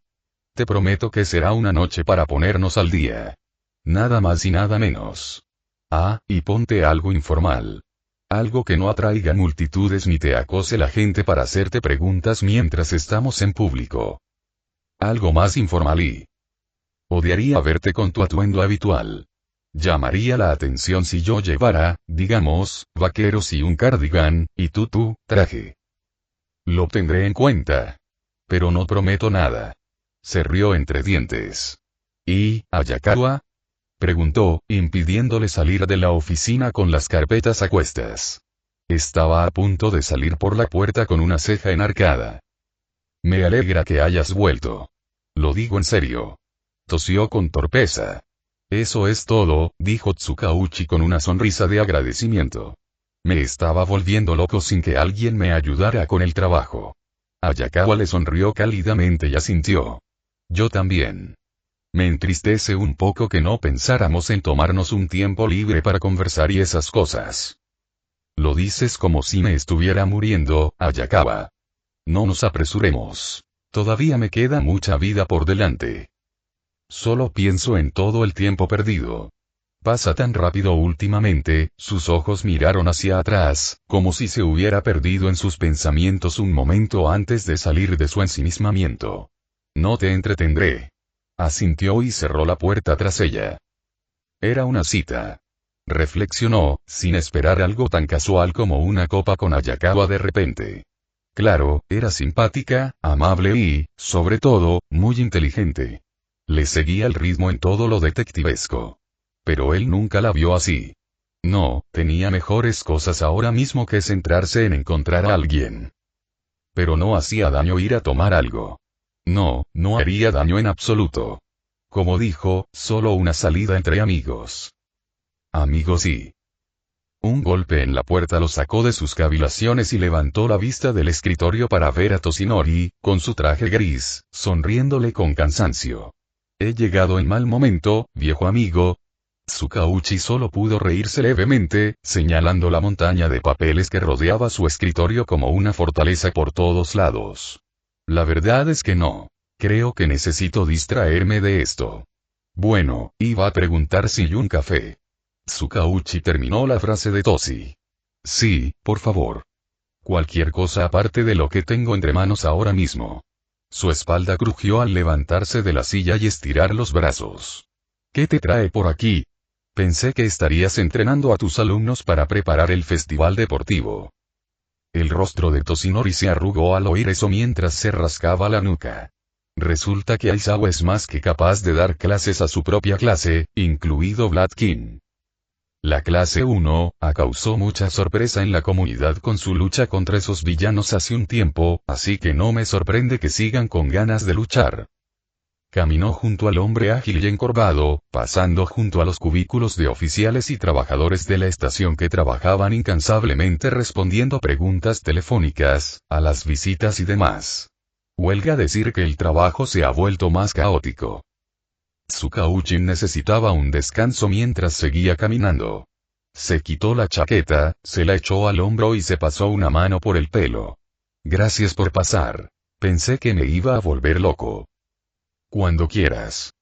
Te prometo que será una noche para ponernos al día. Nada más y nada menos. Ah, y ponte algo informal. Algo que no atraiga multitudes ni te acose la gente para hacerte preguntas mientras estamos en público. Algo más informal y... Odiaría verte con tu atuendo habitual. Llamaría la atención si yo llevara, digamos, vaqueros y un cardigan, y tú, traje. Lo tendré en cuenta. Pero no prometo nada. Se rió entre dientes. ¿Y, Hayakawa? Preguntó, impidiéndole salir de la oficina con las carpetas a cuestas. Estaba a punto de salir por la puerta con una ceja enarcada. Me alegra que hayas vuelto. Lo digo en serio. Tosió con torpeza. Eso es todo, dijo Tsukauchi con una sonrisa de agradecimiento. Me estaba volviendo loco sin que alguien me ayudara con el trabajo. Hayakawa le sonrió cálidamente y asintió. Yo también. Me entristece un poco que no pensáramos en tomarnos un tiempo libre para conversar y esas cosas. Lo dices como si me estuviera muriendo, Hayakawa. No nos apresuremos. Todavía me queda mucha vida por delante. Solo pienso en todo el tiempo perdido. Pasa tan rápido últimamente, sus ojos miraron hacia atrás, como si se hubiera perdido en sus pensamientos un momento antes de salir de su ensimismamiento. No te entretendré. Asintió y cerró la puerta tras ella. Era una cita. Reflexionó, sin esperar algo tan casual como una copa con Hayakawa de repente. Claro, era simpática, amable y, sobre todo, muy inteligente. Le seguía el ritmo en todo lo detectivesco. Pero él nunca la vio así. No, tenía mejores cosas ahora mismo que centrarse en encontrar a alguien. Pero no hacía daño ir a tomar algo. No, no haría daño en absoluto. Como dijo, solo una salida entre amigos. Amigos y... Un golpe en la puerta lo sacó de sus cavilaciones y levantó la vista del escritorio para ver a Toshinori, con su traje gris, sonriéndole con cansancio. He llegado en mal momento, viejo amigo. Tsukauchi solo pudo reírse levemente, señalando la montaña de papeles que rodeaba su escritorio como una fortaleza por todos lados. La verdad es que no. Creo que necesito distraerme de esto. Bueno, iba a preguntar si un café. Tsukauchi terminó la frase de Toshi. Sí, por favor. Cualquier cosa aparte de lo que tengo entre manos ahora mismo. Su espalda crujió al levantarse de la silla y estirar los brazos. ¿Qué te trae por aquí? Pensé que estarías entrenando a tus alumnos para preparar el festival deportivo. El rostro de Toshinori se arrugó al oír eso mientras se rascaba la nuca. Resulta que Aizawa es más que capaz de dar clases a su propia clase, incluido Vladkin. La clase 1, causó mucha sorpresa en la comunidad con su lucha contra esos villanos hace un tiempo, así que no me sorprende que sigan con ganas de luchar. Caminó junto al hombre ágil y encorvado, pasando junto a los cubículos de oficiales y trabajadores de la estación que trabajaban incansablemente respondiendo preguntas telefónicas, a las visitas y demás. Huelga decir que el trabajo se ha vuelto más caótico. Tsukauchi necesitaba un descanso mientras seguía caminando. Se quitó la chaqueta, se la echó al hombro y se pasó una mano por el pelo. Gracias por pasar. Pensé que me iba a volver loco. Cuando quieras.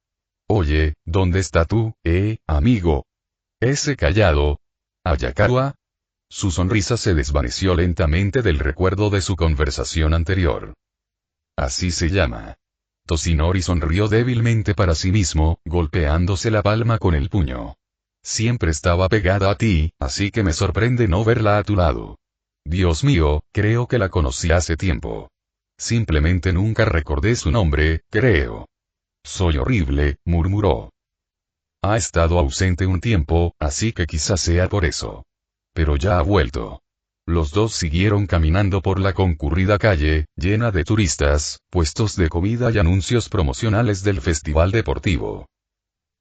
Oye, ¿dónde está tú, amigo? Ese callado. ¿Ayakawa? Su sonrisa se desvaneció lentamente del recuerdo de su conversación anterior. Así se llama. Toshinori sonrió débilmente para sí mismo, golpeándose la palma con el puño. Siempre estaba pegada a ti, así que me sorprende no verla a tu lado. Dios mío, creo que la conocí hace tiempo. Simplemente nunca recordé su nombre, creo. Soy horrible, murmuró. Ha estado ausente un tiempo, así que quizás sea por eso. Pero ya ha vuelto. Los dos siguieron caminando por la concurrida calle, llena de turistas, puestos de comida y anuncios promocionales del festival deportivo.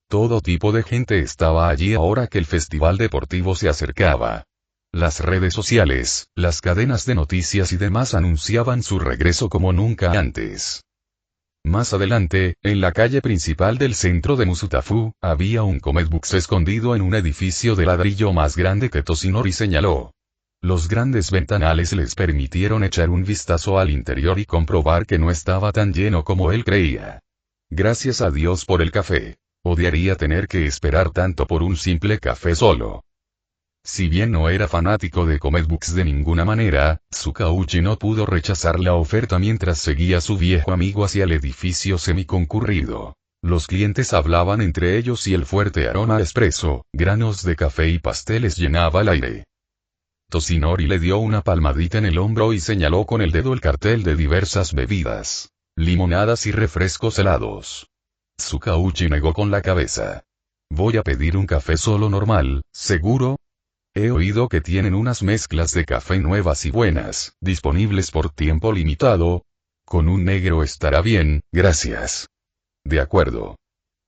Todo tipo de gente estaba allí ahora que el festival deportivo se acercaba. Las redes sociales, las cadenas de noticias y demás anunciaban su regreso como nunca antes. Más adelante, en la calle principal del centro de Musutafu, había un Comedbux escondido en un edificio de ladrillo más grande que Toshinori señaló. Los grandes ventanales les permitieron echar un vistazo al interior y comprobar que no estaba tan lleno como él creía. Gracias a Dios por el café. Odiaría tener que esperar tanto por un simple café solo. Si bien no era fanático de Comedbux de ninguna manera, Tsukauchi no pudo rechazar la oferta mientras seguía a su viejo amigo hacia el edificio semiconcurrido. Los clientes hablaban entre ellos y el fuerte aroma a espresso, granos de café y pasteles llenaba el aire. Toshinori le dio una palmadita en el hombro y señaló con el dedo el cartel de diversas bebidas, limonadas y refrescos helados. Tsukauchi negó con la cabeza. Voy a pedir un café solo normal, ¿seguro? He oído que tienen unas mezclas de café nuevas y buenas, disponibles por tiempo limitado. Con un negro estará bien, gracias. De acuerdo.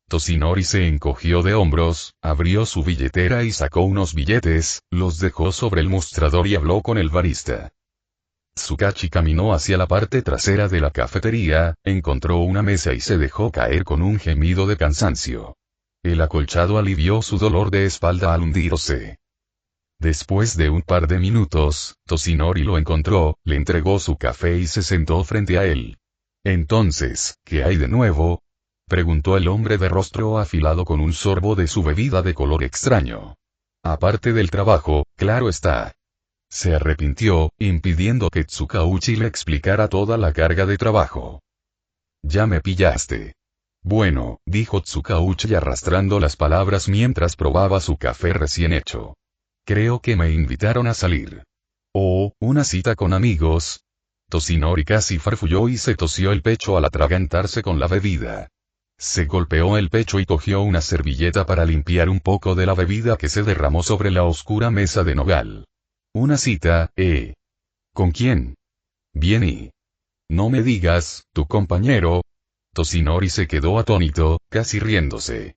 Toshinori se encogió de hombros, abrió su billetera y sacó unos billetes, los dejó sobre el mostrador y habló con el barista. Tsukachi caminó hacia la parte trasera de la cafetería, encontró una mesa y se dejó caer con un gemido de cansancio. El acolchado alivió su dolor de espalda al hundirse. Después de un par de minutos, Toshinori lo encontró, le entregó su café y se sentó frente a él. Entonces, ¿qué hay de nuevo? Preguntó el hombre de rostro afilado con un sorbo de su bebida de color extraño. Aparte del trabajo, claro está. Se arrepintió, impidiendo que Tsukauchi le explicara toda la carga de trabajo. Ya me pillaste. Bueno, dijo Tsukauchi arrastrando las palabras mientras probaba su café recién hecho. Creo que me invitaron a salir. Oh, una cita con amigos. Toshinori casi farfulló y se tosió el pecho al atragantarse con la bebida. Se golpeó el pecho y cogió una servilleta para limpiar un poco de la bebida que se derramó sobre la oscura mesa de nogal. Una cita, ¿Con quién? Bien y... No me digas, tu compañero. Toshinori se quedó atónito, casi riéndose.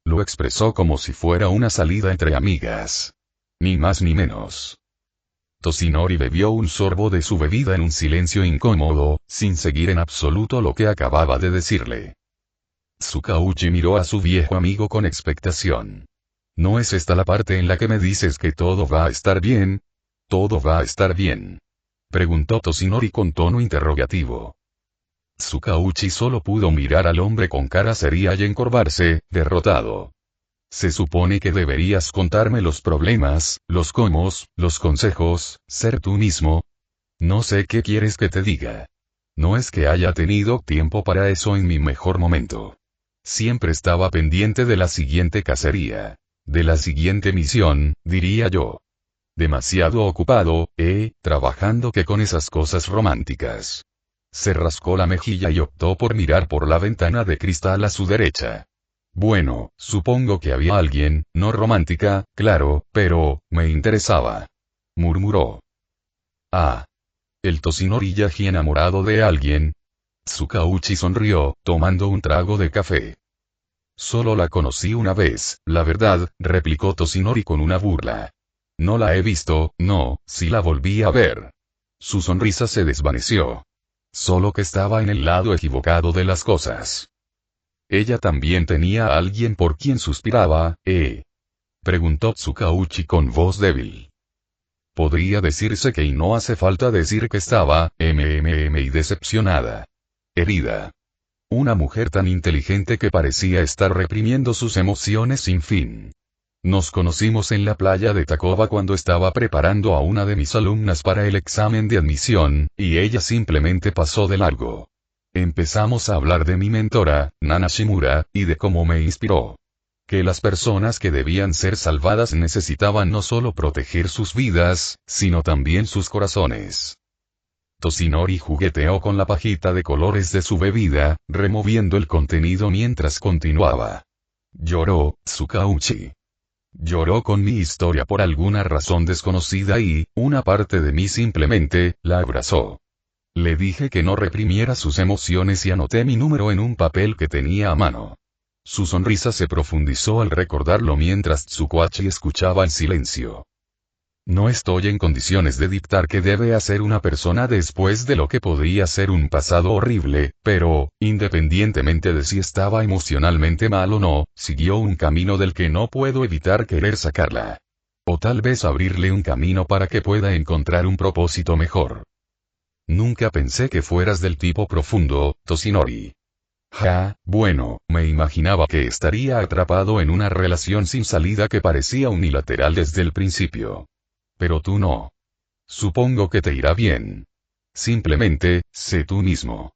Lo expresó como si fuera una salida entre amigas. Ni más ni menos. Toshinori bebió un sorbo de su bebida en un silencio incómodo, sin seguir en absoluto lo que acababa de decirle. Tsukauchi miró a su viejo amigo con expectación. ¿No es esta la parte en la que me dices que todo va a estar bien? ¿Todo va a estar bien? Preguntó Toshinori con tono interrogativo. Tsukauchi solo pudo mirar al hombre con cara seria y encorvarse, derrotado. Se supone que deberías contarme los problemas, los cómo, los consejos, ser tú mismo. No sé qué quieres que te diga. No es que haya tenido tiempo para eso en mi mejor momento. Siempre estaba pendiente de la siguiente cacería. De la siguiente misión, diría yo. Demasiado ocupado, trabajando que con esas cosas románticas. Se rascó la mejilla y optó por mirar por la ventana de cristal a su derecha. Bueno, supongo que había alguien, no romántica, claro, pero, me interesaba. Murmuró. Ah. El Toshinori yají enamorado de alguien. Tsukauchi sonrió, tomando un trago de café. Solo la conocí una vez, la verdad, replicó Toshinori con una burla. No la he visto, no, si la volví a ver. Su sonrisa se desvaneció. Solo que estaba en el lado equivocado de las cosas. Ella también tenía a alguien por quien suspiraba, preguntó Tsukauchi con voz débil. Podría decirse que y no hace falta decir que estaba, y decepcionada. Herida. Una mujer tan inteligente que parecía estar reprimiendo sus emociones sin fin. Nos conocimos en la playa de Tacova cuando estaba preparando a una de mis alumnas para el examen de admisión, y ella simplemente pasó de largo. Empezamos a hablar de mi mentora, Nana Shimura, y de cómo me inspiró. Que las personas que debían ser salvadas necesitaban no solo proteger sus vidas, sino también sus corazones. Toshinori jugueteó con la pajita de colores de su bebida, removiendo el contenido mientras continuaba. Lloró, Tsukauchi. Lloró con mi historia por alguna razón desconocida y, una parte de mí simplemente, la abrazó. Le dije que no reprimiera sus emociones y anoté mi número en un papel que tenía a mano. Su sonrisa se profundizó al recordarlo mientras Tsukuachi escuchaba en silencio. No estoy en condiciones de dictar qué debe hacer una persona después de lo que podría ser un pasado horrible, pero, independientemente de si estaba emocionalmente mal o no, siguió un camino del que no puedo evitar querer sacarla. O tal vez abrirle un camino para que pueda encontrar un propósito mejor. Nunca pensé que fueras del tipo profundo, Toshinori. Bueno, me imaginaba que estaría atrapado en una relación sin salida que parecía unilateral desde el principio. Pero tú no. Supongo que te irá bien. Simplemente, sé tú mismo.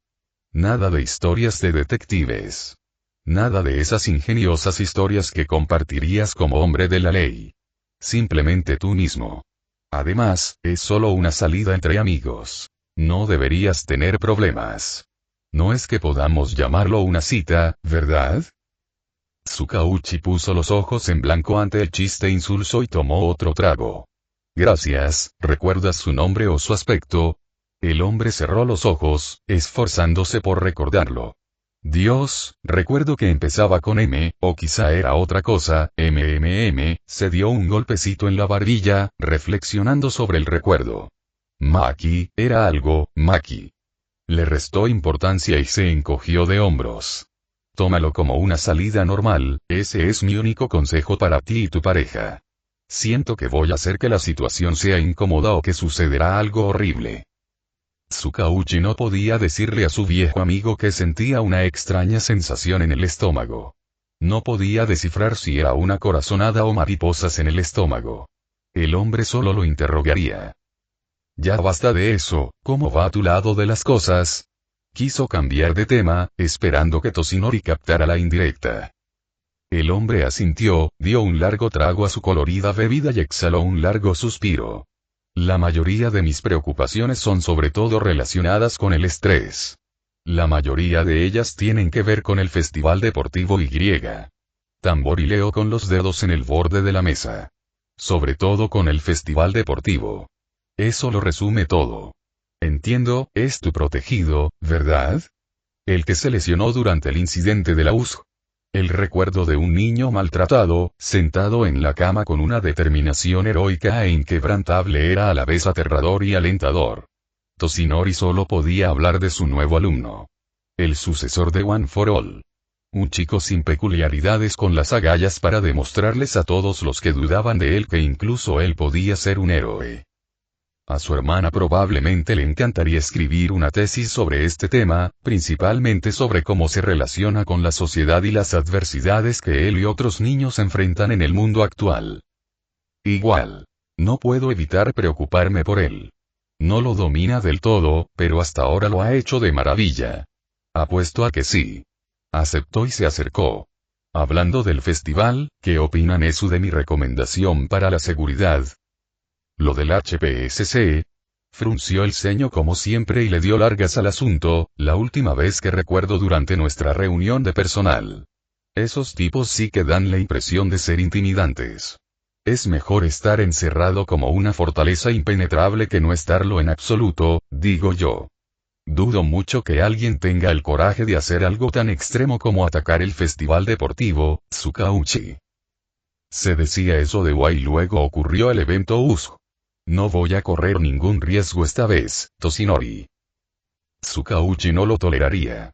Nada de historias de detectives. Nada de esas ingeniosas historias que compartirías como hombre de la ley. Simplemente tú mismo. Además, es solo una salida entre amigos. No deberías tener problemas. No es que podamos llamarlo una cita, ¿verdad? Tsukauchi puso los ojos en blanco ante el chiste insulso y tomó otro trago. Gracias, ¿recuerdas su nombre o su aspecto? El hombre cerró los ojos, esforzándose por recordarlo. Dios, recuerdo que empezaba con M, o quizá era otra cosa, se dio un golpecito en la barbilla, reflexionando sobre el recuerdo. Maki, era algo, Maki. Le restó importancia y se encogió de hombros. Tómalo como una salida normal, ese es mi único consejo para ti y tu pareja. Siento que voy a hacer que la situación sea incómoda o que sucederá algo horrible. Tsukauchi no podía decirle a su viejo amigo que sentía una extraña sensación en el estómago. No podía descifrar si era una corazonada o mariposas en el estómago. El hombre solo lo interrogaría. Ya basta de eso, ¿cómo va a tu lado de las cosas? Quiso cambiar de tema, esperando que Toshinori captara la indirecta. El hombre asintió, dio un largo trago a su colorida bebida y exhaló un largo suspiro. La mayoría de mis preocupaciones son sobre todo relacionadas con el estrés. La mayoría de ellas tienen que ver con el festival deportivo Y. Tamborileo con los dedos en el borde de la mesa. Sobre todo con el festival deportivo. Eso lo resume todo. Entiendo, es tu protegido, ¿verdad? El que se lesionó durante el incidente de la USG. El recuerdo de un niño maltratado, sentado en la cama con una determinación heroica e inquebrantable era a la vez aterrador y alentador. Toshinori solo podía hablar de su nuevo alumno. El sucesor de One for All. Un chico sin peculiaridades con las agallas para demostrarles a todos los que dudaban de él que incluso él podía ser un héroe. A su hermana probablemente le encantaría escribir una tesis sobre este tema, principalmente sobre cómo se relaciona con la sociedad y las adversidades que él y otros niños enfrentan en el mundo actual. Igual. No puedo evitar preocuparme por él. No lo domina del todo, pero hasta ahora lo ha hecho de maravilla. Apuesto a que sí. Aceptó y se acercó. Hablando del festival, ¿qué opinan eso de mi recomendación para la seguridad? Lo del HPSC. Frunció el ceño como siempre y le dio largas al asunto, la última vez que recuerdo durante nuestra reunión de personal. Esos tipos sí que dan la impresión de ser intimidantes. Es mejor estar encerrado como una fortaleza impenetrable que no estarlo en absoluto, digo yo. Dudo mucho que alguien tenga el coraje de hacer algo tan extremo como atacar el festival deportivo, Tsukauchi. Se decía eso de Wai y luego ocurrió el evento USG. No voy a correr ningún riesgo esta vez, Toshinori. Tsukauchi no lo toleraría.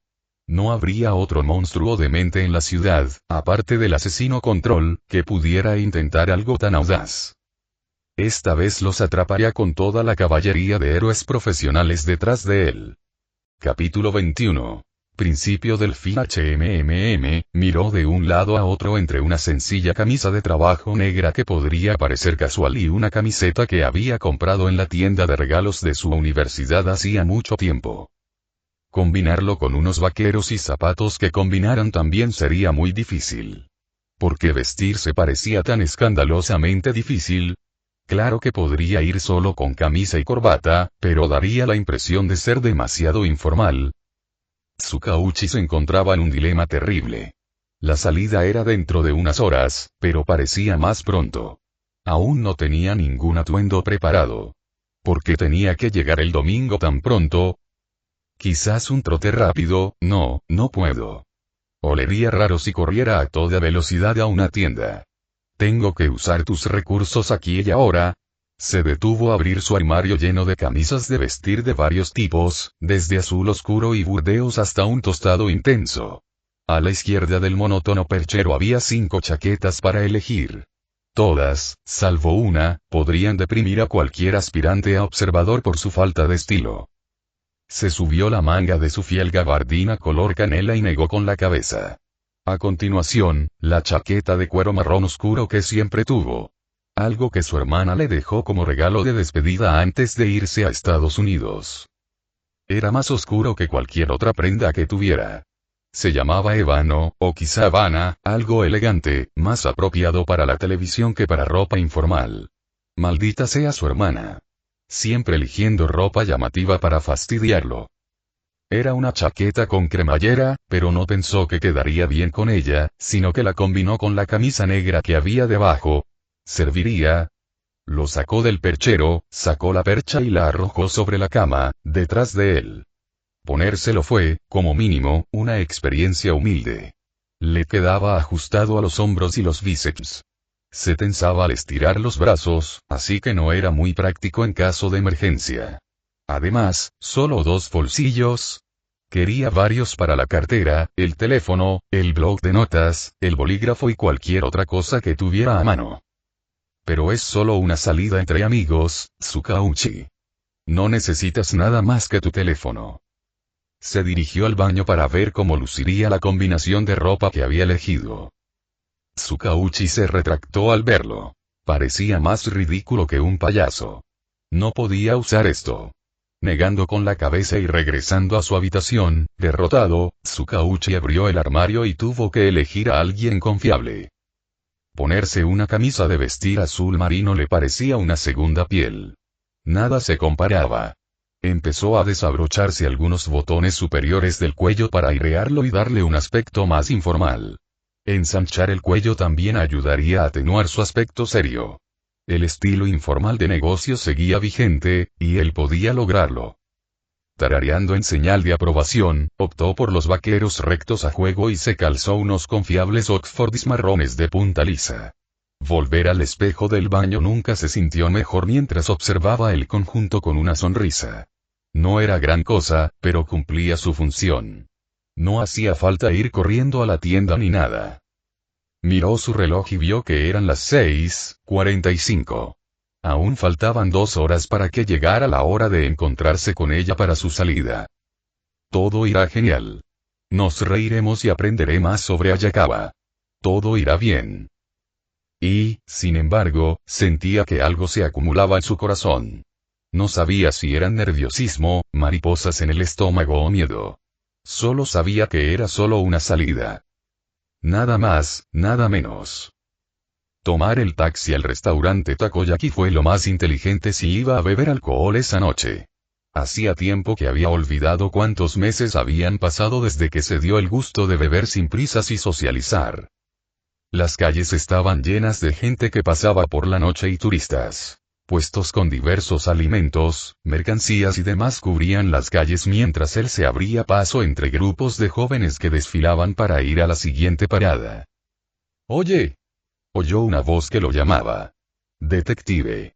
No habría otro monstruo de mente en la ciudad, aparte del asesino Control, que pudiera intentar algo tan audaz. Esta vez los atraparía con toda la caballería de héroes profesionales detrás de él. Capítulo 21. Principio del fin miró de un lado a otro entre una sencilla camisa de trabajo negra que podría parecer casual y una camiseta que había comprado en la tienda de regalos de su universidad hacía mucho tiempo. Combinarlo con unos vaqueros y zapatos que combinaran también sería muy difícil. ¿Por qué vestirse parecía tan escandalosamente difícil? Claro que podría ir solo con camisa y corbata, pero daría la impresión de ser demasiado informal. Tsukauchi se encontraba en un dilema terrible. La salida era dentro de unas horas, pero parecía más pronto. Aún no tenía ningún atuendo preparado. ¿Por qué tenía que llegar el domingo tan pronto? Quizás un trote rápido, no puedo. Olería raro si corriera a toda velocidad a una tienda. Tengo que usar tus recursos aquí y ahora. Se detuvo a abrir su armario lleno de camisas de vestir de varios tipos, desde azul oscuro y burdeos hasta un tostado intenso. A la izquierda del monótono perchero había 5 chaquetas para elegir. Todas, salvo una, podrían deprimir a cualquier aspirante a observador por su falta de estilo. Se subió la manga de su fiel gabardina color canela y negó con la cabeza. A continuación, la chaqueta de cuero marrón oscuro que siempre tuvo. Algo que su hermana le dejó como regalo de despedida antes de irse a Estados Unidos. Era más oscuro que cualquier otra prenda que tuviera. Se llamaba ébano, o quizá habana, algo elegante, más apropiado para la televisión que para ropa informal. Maldita sea su hermana. Siempre eligiendo ropa llamativa para fastidiarlo. Era una chaqueta con cremallera, pero no pensó que quedaría bien con ella, sino que la combinó con la camisa negra que había debajo. ¿Serviría? Lo sacó del perchero, sacó la percha y la arrojó sobre la cama, detrás de él. Ponérselo fue, como mínimo, una experiencia humilde. Le quedaba ajustado a los hombros y los bíceps. Se tensaba al estirar los brazos, así que no era muy práctico en caso de emergencia. Además, solo 2 bolsillos. Quería varios para la cartera, el teléfono, el bloc de notas, el bolígrafo y cualquier otra cosa que tuviera a mano. Pero es solo una salida entre amigos, Tsukauchi. No necesitas nada más que tu teléfono. Se dirigió al baño para ver cómo luciría la combinación de ropa que había elegido. Tsukauchi se retractó al verlo. Parecía más ridículo que un payaso. No podía usar esto. Negando con la cabeza y regresando a su habitación, derrotado, Tsukauchi abrió el armario y tuvo que elegir a alguien confiable. Ponerse una camisa de vestir azul marino le parecía una segunda piel. Nada se comparaba. Empezó a desabrocharse algunos botones superiores del cuello para airearlo y darle un aspecto más informal. Ensanchar el cuello también ayudaría a atenuar su aspecto serio. El estilo informal de negocio seguía vigente, y él podía lograrlo. Tarareando en señal de aprobación, optó por los vaqueros rectos a juego y se calzó unos confiables Oxfords marrones de punta lisa. Volver al espejo del baño nunca se sintió mejor mientras observaba el conjunto con una sonrisa. No era gran cosa, pero cumplía su función. No hacía falta ir corriendo a la tienda ni nada. Miró su reloj y vio que eran las 6:45. Aún faltaban 2 horas para que llegara la hora de encontrarse con ella para su salida. Todo irá genial. Nos reiremos y aprenderé más sobre Ayakawa. Todo irá bien. Y, sin embargo, sentía que algo se acumulaba en su corazón. No sabía si era nerviosismo, mariposas en el estómago o miedo. Solo sabía que era solo una salida. Nada más, nada menos. Tomar el taxi al restaurante Takoyaki fue lo más inteligente si iba a beber alcohol esa noche. Hacía tiempo que había olvidado cuántos meses habían pasado desde que se dio el gusto de beber sin prisas y socializar. Las calles estaban llenas de gente que pasaba por la noche y turistas. Puestos con diversos alimentos, mercancías y demás cubrían las calles mientras él se abría paso entre grupos de jóvenes que desfilaban para ir a la siguiente parada. «Oye», oyó una voz que lo llamaba. «Detective».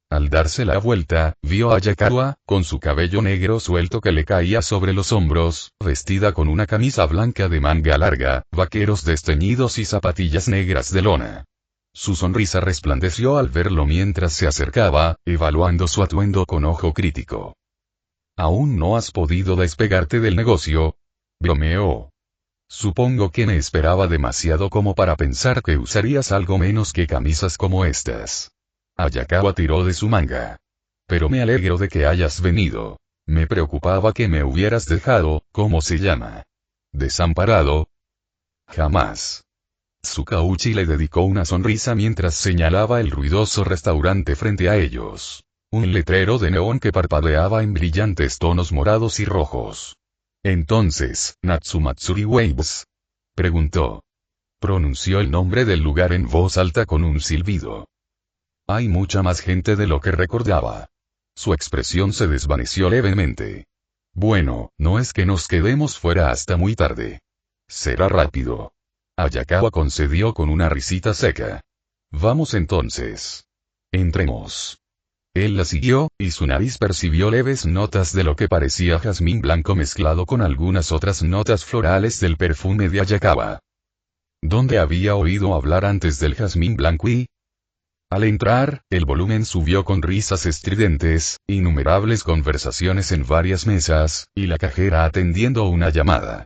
Al darse la vuelta, vio a Ayakawa, con su cabello negro suelto que le caía sobre los hombros, vestida con una camisa blanca de manga larga, vaqueros desteñidos y zapatillas negras de lona. Su sonrisa resplandeció al verlo mientras se acercaba, evaluando su atuendo con ojo crítico. «¿Aún no has podido despegarte del negocio?». Bromeó. Supongo que me esperaba demasiado como para pensar que usarías algo menos que camisas como estas. Hayakawa tiró de su manga. Pero me alegro de que hayas venido. Me preocupaba que me hubieras dejado, ¿cómo se llama? ¿Desamparado? Jamás. Tsukauchi le dedicó una sonrisa mientras señalaba el ruidoso restaurante frente a ellos. Un letrero de neón que parpadeaba en brillantes tonos morados y rojos. Entonces, ¿Natsumatsuri Waves? Preguntó. Pronunció el nombre del lugar en voz alta con un silbido. Hay mucha más gente de lo que recordaba. Su expresión se desvaneció levemente. Bueno, no es que nos quedemos fuera hasta muy tarde. Será rápido. Hayakawa concedió con una risita seca. Vamos entonces. Entremos. Él la siguió, y su nariz percibió leves notas de lo que parecía jazmín blanco mezclado con algunas otras notas florales del perfume de Hayakawa. ¿Dónde había oído hablar antes del jazmín blanco y? Al entrar, el volumen subió con risas estridentes, innumerables conversaciones en varias mesas, y la cajera atendiendo una llamada.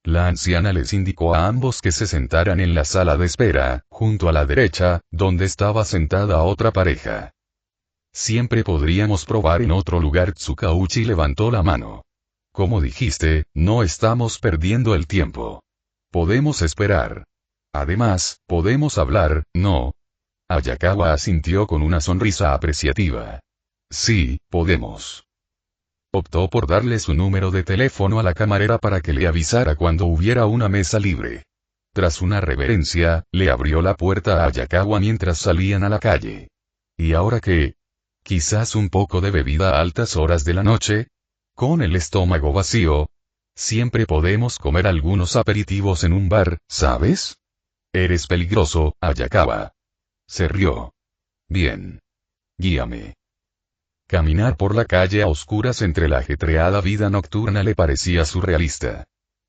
La anciana les indicó a ambos que se sentaran en la sala de espera, junto a la derecha, donde estaba sentada otra pareja. Siempre podríamos probar en otro lugar. Tsukauchi levantó la mano. Como dijiste, no estamos perdiendo el tiempo. Podemos esperar. Además, podemos hablar, ¿no? Hayakawa asintió con una sonrisa apreciativa. Sí, podemos. Optó por darle su número de teléfono a la camarera para que le avisara cuando hubiera una mesa libre. Tras una reverencia, le abrió la puerta a Hayakawa mientras salían a la calle. ¿Y ahora qué? ¿Quizás un poco de bebida a altas horas de la noche? Con el estómago vacío. Siempre podemos comer algunos aperitivos en un bar, ¿sabes? Eres peligroso, Hayakawa. Se rió. Bien. Guíame. Caminar por la calle a oscuras entre la ajetreada vida nocturna le parecía surrealista.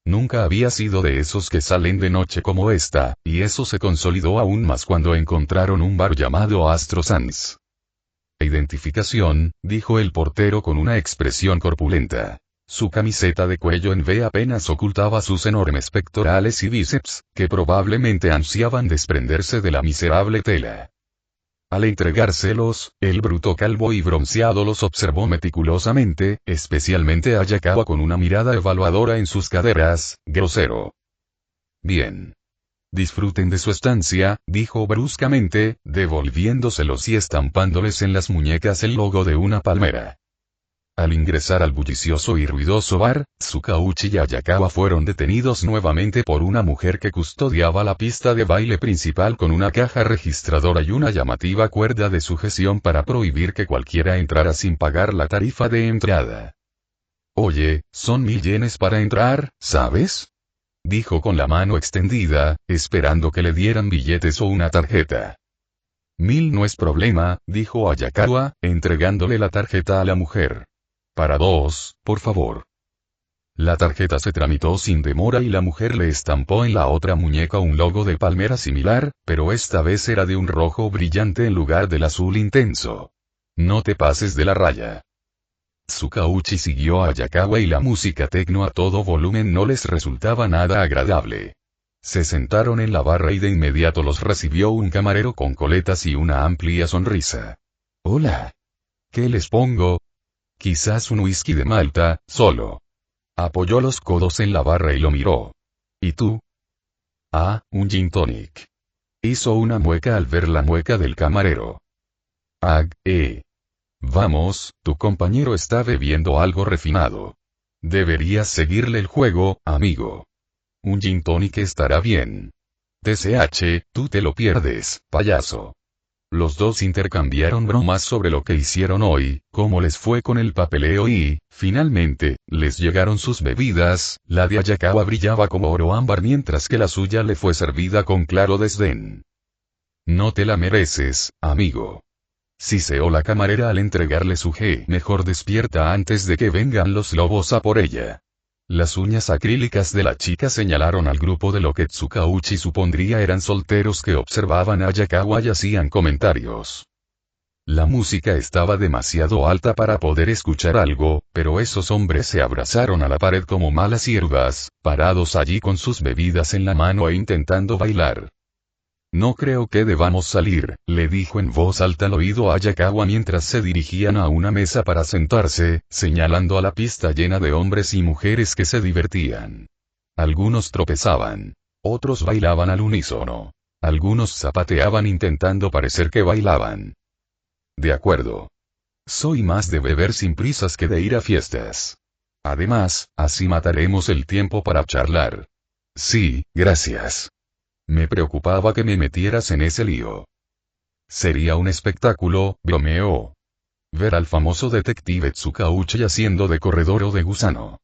Nunca había sido de esos que salen de noche como esta, y eso se consolidó aún más cuando encontraron un bar llamado Astro Sans. Identificación, dijo el portero con una expresión corpulenta. Su camiseta de cuello en V apenas ocultaba sus enormes pectorales y bíceps, que probablemente ansiaban desprenderse de la miserable tela. Al entregárselos, el bruto calvo y bronceado los observó meticulosamente, especialmente a Hayakawa con una mirada evaluadora en sus caderas, grosero. Bien. Disfruten de su estancia, dijo bruscamente, devolviéndoselos y estampándoles en las muñecas el logo de una palmera. Al ingresar al bullicioso y ruidoso bar, Tsukauchi y Hayakawa fueron detenidos nuevamente por una mujer que custodiaba la pista de baile principal con una caja registradora y una llamativa cuerda de sujeción para prohibir que cualquiera entrara sin pagar la tarifa de entrada. Oye, son 1000 yenes para entrar, ¿sabes? Dijo con la mano extendida, esperando que le dieran billetes o una tarjeta. 1000 no es problema, dijo Hayakawa, entregándole la tarjeta a la mujer. Para 2, por favor. La tarjeta se tramitó sin demora y la mujer le estampó en la otra muñeca un logo de palmera similar, pero esta vez era de un rojo brillante en lugar del azul intenso. No te pases de la raya. Tsukauchi siguió a Hayakawa y la música tecno a todo volumen no les resultaba nada agradable. Se sentaron en la barra y de inmediato los recibió un camarero con coletas y una amplia sonrisa. Hola. ¿Qué les pongo? Quizás un whisky de Malta, solo. Apoyó los codos en la barra y lo miró. ¿Y tú? Ah, un gin tonic. Hizo una mueca al ver la mueca del camarero. Vamos, tu compañero está bebiendo algo refinado. Deberías seguirle el juego, amigo. Un gin tonic estará bien. TCH, tú te lo pierdes, payaso. Los dos intercambiaron bromas sobre lo que hicieron hoy, cómo les fue con el papeleo y, finalmente, les llegaron sus bebidas. La de Hayakawa brillaba como oro ámbar mientras que la suya le fue servida con claro desdén. No te la mereces, amigo. Siseó la camarera al entregarle su mejor despierta antes de que vengan los lobos a por ella. Las uñas acrílicas de la chica señalaron al grupo de lo que Tsukauchi supondría eran solteros que observaban a Hayakawa y hacían comentarios. La música estaba demasiado alta para poder escuchar algo, pero esos hombres se abrazaron a la pared como malas hierbas, parados allí con sus bebidas en la mano e intentando bailar. No creo que debamos salir, le dijo en voz alta al oído a Ayakawa mientras se dirigían a una mesa para sentarse, señalando a la pista llena de hombres y mujeres que se divertían. Algunos tropezaban. Otros bailaban al unísono. Algunos zapateaban intentando parecer que bailaban. De acuerdo. Soy más de beber sin prisas que de ir a fiestas. Además, así mataremos el tiempo para charlar. Sí, gracias. Me preocupaba que me metieras en ese lío. Sería un espectáculo, bromeó. Ver al famoso detective Tsukauchi haciendo de corredor o de gusano.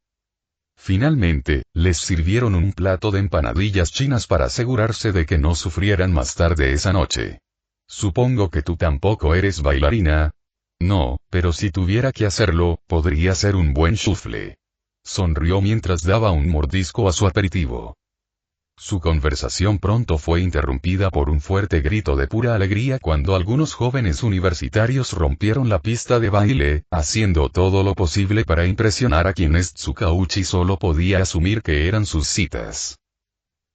Finalmente, les sirvieron un plato de empanadillas chinas para asegurarse de que no sufrieran más tarde esa noche. Supongo que tú tampoco eres bailarina. No, pero si tuviera que hacerlo, podría ser un buen shuffle. Sonrió mientras daba un mordisco a su aperitivo. Su conversación pronto fue interrumpida por un fuerte grito de pura alegría cuando algunos jóvenes universitarios rompieron la pista de baile, haciendo todo lo posible para impresionar a quienes Tsukauchi solo podía asumir que eran sus citas.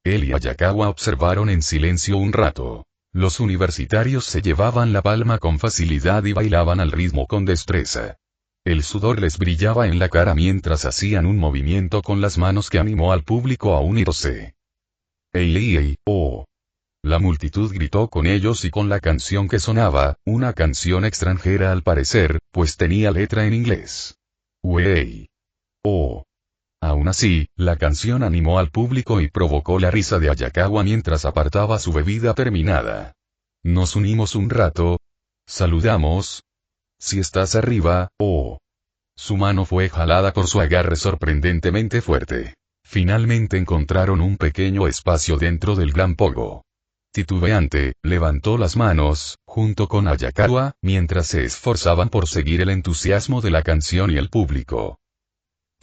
Él y Ayakawa observaron en silencio un rato. Los universitarios se llevaban la palma con facilidad y bailaban al ritmo con destreza. El sudor les brillaba en la cara mientras hacían un movimiento con las manos que animó al público a unirse. ¡Ey, ey, ey, oh! La multitud gritó con ellos y con la canción que sonaba, una canción extranjera al parecer, pues tenía letra en inglés. ¡Wey! ¡Oh! Aún así, la canción animó al público y provocó la risa de Ayakawa mientras apartaba su bebida terminada. Nos unimos un rato. Saludamos. Si estás arriba, oh. Su mano fue jalada por su agarre sorprendentemente fuerte. Finalmente encontraron un pequeño espacio dentro del gran pogo. Titubeante, levantó las manos, junto con Ayakawa, mientras se esforzaban por seguir el entusiasmo de la canción y el público.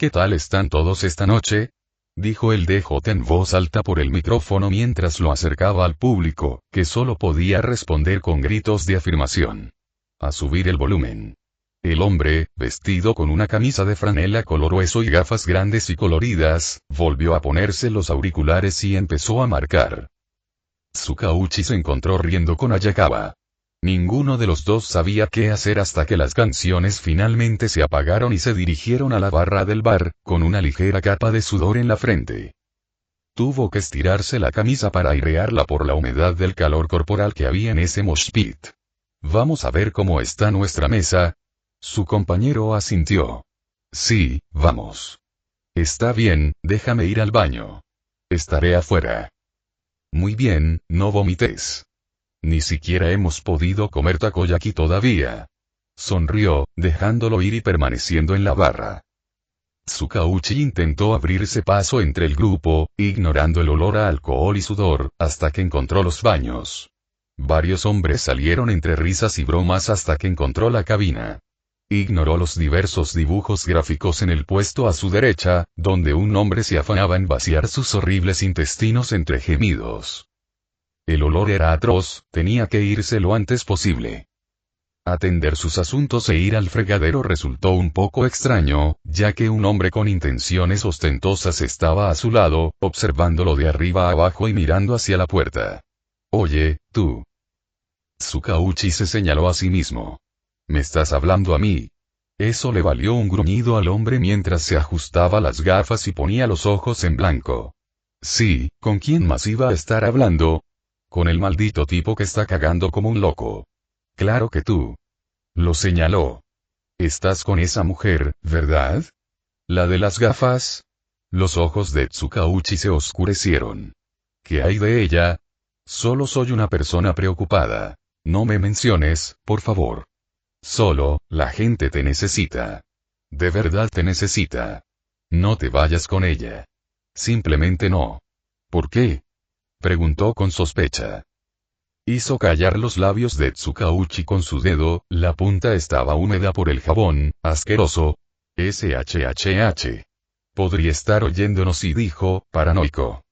¿Qué tal están todos esta noche? Dijo el DJ en voz alta por el micrófono mientras lo acercaba al público, que solo podía responder con gritos de afirmación. A subir el volumen. El hombre, vestido con una camisa de franela color hueso y gafas grandes y coloridas, volvió a ponerse los auriculares y empezó a marcar. Tsukauchi se encontró riendo con Ayakawa. Ninguno de los dos sabía qué hacer hasta que las canciones finalmente se apagaron y se dirigieron a la barra del bar, con una ligera capa de sudor en la frente. Tuvo que estirarse la camisa para airearla por la humedad del calor corporal que había en ese mosh pit. Vamos a ver cómo está nuestra mesa. Su compañero asintió. Sí, vamos. Está bien, déjame ir al baño. Estaré afuera. Muy bien, no vomites. Ni siquiera hemos podido comer takoyaki todavía. Sonrió, dejándolo ir y permaneciendo en la barra. Tsukauchi intentó abrirse paso entre el grupo, ignorando el olor a alcohol y sudor, hasta que encontró los baños. Varios hombres salieron entre risas y bromas hasta que encontró la cabina. Ignoró los diversos dibujos gráficos en el puesto a su derecha, donde un hombre se afanaba en vaciar sus horribles intestinos entre gemidos. El olor era atroz, tenía que irse lo antes posible. Atender sus asuntos e ir al fregadero resultó un poco extraño, ya que un hombre con intenciones ostentosas estaba a su lado, observándolo de arriba a abajo y mirando hacia la puerta. Oye, tú. Tsukauchi se señaló a sí mismo. ¿Me estás hablando a mí? Eso le valió un gruñido al hombre mientras se ajustaba las gafas y ponía los ojos en blanco. Sí, ¿con quién más iba a estar hablando? Con el maldito tipo que está cagando como un loco. Claro que tú. Lo señaló. Estás con esa mujer, ¿verdad? ¿La de las gafas? Los ojos de Tsukauchi se oscurecieron. ¿Qué hay de ella? Solo soy una persona preocupada. No me menciones, por favor. Solo, la gente te necesita. De verdad te necesita. No te vayas con ella. Simplemente no. ¿Por qué? Preguntó con sospecha. Hizo callar los labios de Tsukauchi con su dedo, la punta estaba húmeda por el jabón, asqueroso. SHHH. Podría estar oyéndonos y dijo, paranoico.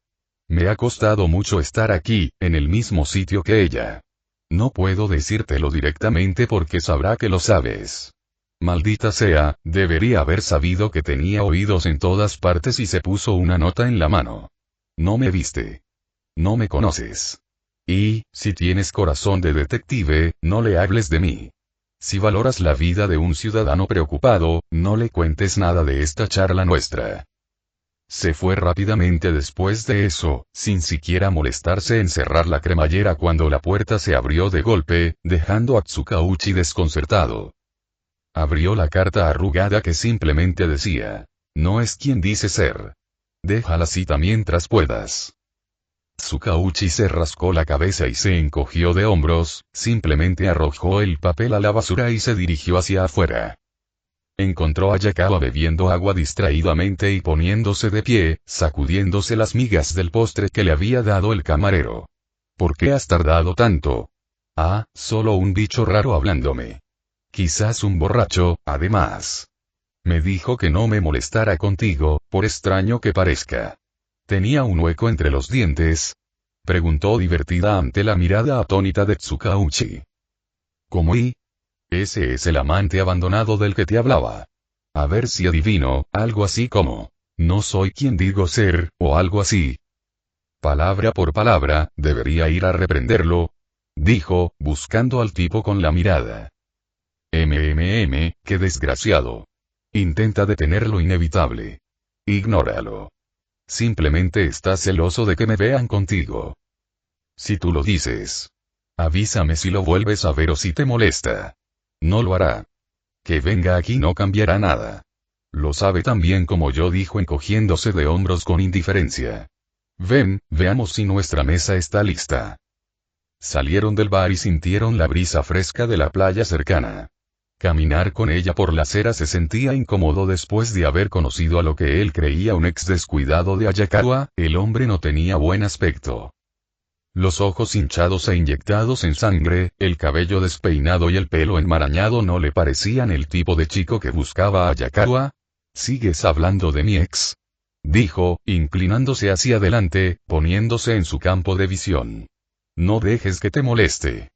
Me ha costado mucho estar aquí, en el mismo sitio que ella. No puedo decírtelo directamente porque sabrá que lo sabes. Maldita sea, debería haber sabido que tenía oídos en todas partes y se puso una nota en la mano. No me viste. No me conoces. Y, si tienes corazón de detective, no le hables de mí. Si valoras la vida de un ciudadano preocupado, no le cuentes nada de esta charla nuestra. Se fue rápidamente después de eso, sin siquiera molestarse en cerrar la cremallera cuando la puerta se abrió de golpe, dejando a Tsukauchi desconcertado. Abrió la carta arrugada que simplemente decía: no es quien dice ser. Deja la cita mientras puedas. Tsukauchi se rascó la cabeza y se encogió de hombros, simplemente arrojó el papel a la basura y se dirigió hacia afuera. Encontró a Yakawa bebiendo agua distraídamente y poniéndose de pie, sacudiéndose las migas del postre que le había dado el camarero. ¿Por qué has tardado tanto? Ah, solo un bicho raro hablándome. Quizás un borracho, además. Me dijo que no me molestara contigo, por extraño que parezca. ¿Tenía un hueco entre los dientes? Preguntó divertida ante la mirada atónita de Tsukauchi. ¿Cómo y? Ese es el amante abandonado del que te hablaba. A ver si adivino, algo así como: no soy quien digo ser, o algo así. Palabra por palabra, debería ir a reprenderlo, dijo, buscando al tipo con la mirada. Qué desgraciado. Intenta detener lo inevitable. Ignóralo. Simplemente está celoso de que me vean contigo. Si tú lo dices. Avísame si lo vuelves a ver o si te molesta. No lo hará. Que venga aquí no cambiará nada. Lo sabe tan bien como yo, dijo encogiéndose de hombros con indiferencia. Ven, veamos si nuestra mesa está lista. Salieron del bar y sintieron la brisa fresca de la playa cercana. Caminar con ella por la acera se sentía incómodo después de haber conocido a lo que él creía un ex descuidado de Ayakawa. El hombre no tenía buen aspecto. Los ojos hinchados e inyectados en sangre, el cabello despeinado y el pelo enmarañado no le parecían el tipo de chico que buscaba a Ayakawa. ¿Sigues hablando de mi ex?, dijo, inclinándose hacia adelante, poniéndose en su campo de visión. No dejes que te moleste.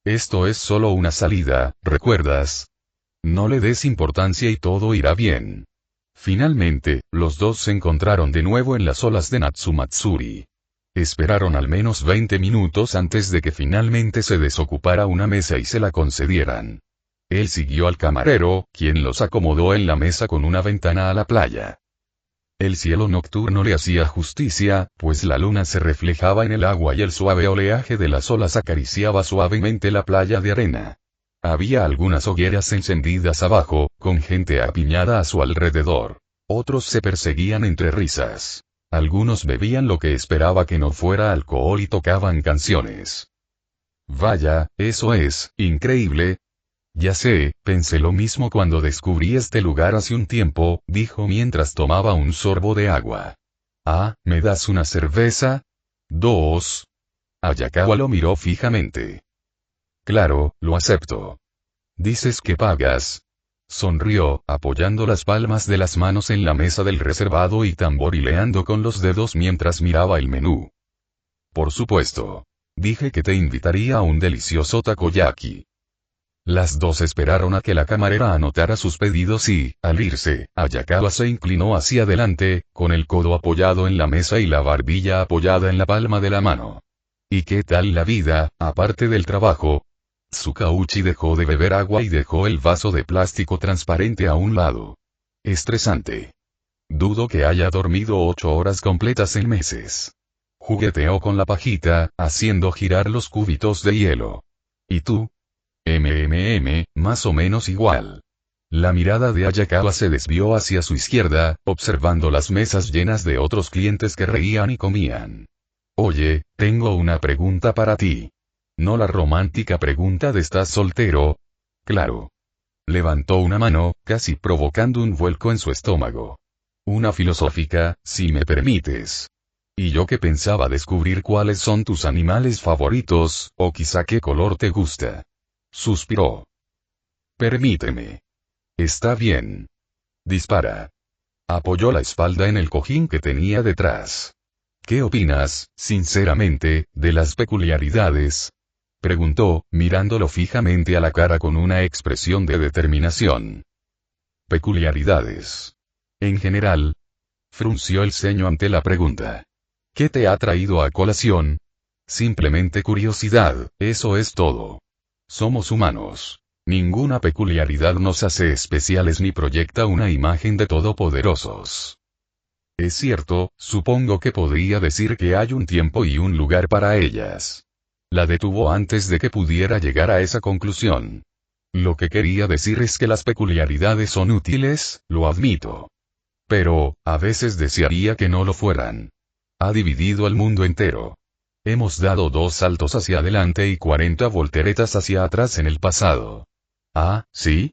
Esto es solo una salida, ¿recuerdas? No le des importancia y todo irá bien. Finalmente, los dos se encontraron de nuevo en las olas de Natsumatsuri. Esperaron al menos 20 minutos antes de que finalmente se desocupara una mesa y se la concedieran. Él siguió al camarero, quien los acomodó en la mesa con una ventana a la playa. El cielo nocturno le hacía justicia, pues la luna se reflejaba en el agua y el suave oleaje de las olas acariciaba suavemente la playa de arena. Había algunas hogueras encendidas abajo, con gente apiñada a su alrededor. Otros se perseguían entre risas. Algunos bebían lo que esperaba que no fuera alcohol y tocaban canciones. Vaya, eso es increíble. Ya sé, pensé lo mismo cuando descubrí este lugar hace un tiempo, dijo mientras tomaba un sorbo de agua. Ah, ¿me das una cerveza? 2. Ayakawa lo miró fijamente. Claro, lo acepto. ¿Dices que pagas? Sonrió, apoyando las palmas de las manos en la mesa del reservado y tamborileando con los dedos mientras miraba el menú. Por supuesto. Dije que te invitaría a un delicioso takoyaki. Las dos esperaron a que la camarera anotara sus pedidos y, al irse, Ayakawa se inclinó hacia adelante, con el codo apoyado en la mesa y la barbilla apoyada en la palma de la mano. ¿Y qué tal la vida, aparte del trabajo? Tsukauchi dejó de beber agua y dejó el vaso de plástico transparente a un lado. Estresante. Dudo que haya dormido 8 horas completas en meses. Jugueteó con la pajita, haciendo girar los cubitos de hielo. ¿Y tú? Más o menos igual. La mirada de Ayakawa se desvió hacia su izquierda, observando las mesas llenas de otros clientes que reían y comían. Oye, tengo una pregunta para ti. No la romántica pregunta de ¿estás soltero? Claro. Levantó una mano, casi provocando un vuelco en su estómago. Una filosófica, si me permites. Y yo que pensaba descubrir cuáles son tus animales favoritos, o quizá qué color te gusta. Suspiró. Permíteme. Está bien. Dispara. Apoyó la espalda en el cojín que tenía detrás. ¿Qué opinas, sinceramente, de las peculiaridades? Preguntó, mirándolo fijamente a la cara con una expresión de determinación. Peculiaridades. En general. Frunció el ceño ante la pregunta. ¿Qué te ha traído a colación? Simplemente curiosidad, eso es todo. Somos humanos. Ninguna peculiaridad nos hace especiales ni proyecta una imagen de todopoderosos. Es cierto, supongo que podría decir que hay un tiempo y un lugar para ellas. La detuvo antes de que pudiera llegar a esa conclusión. Lo que quería decir es que las peculiaridades son útiles, lo admito. Pero, a veces desearía que no lo fueran. Ha dividido al mundo entero. Hemos dado 2 saltos hacia adelante y 40 volteretas hacia atrás en el pasado. Ah, ¿sí?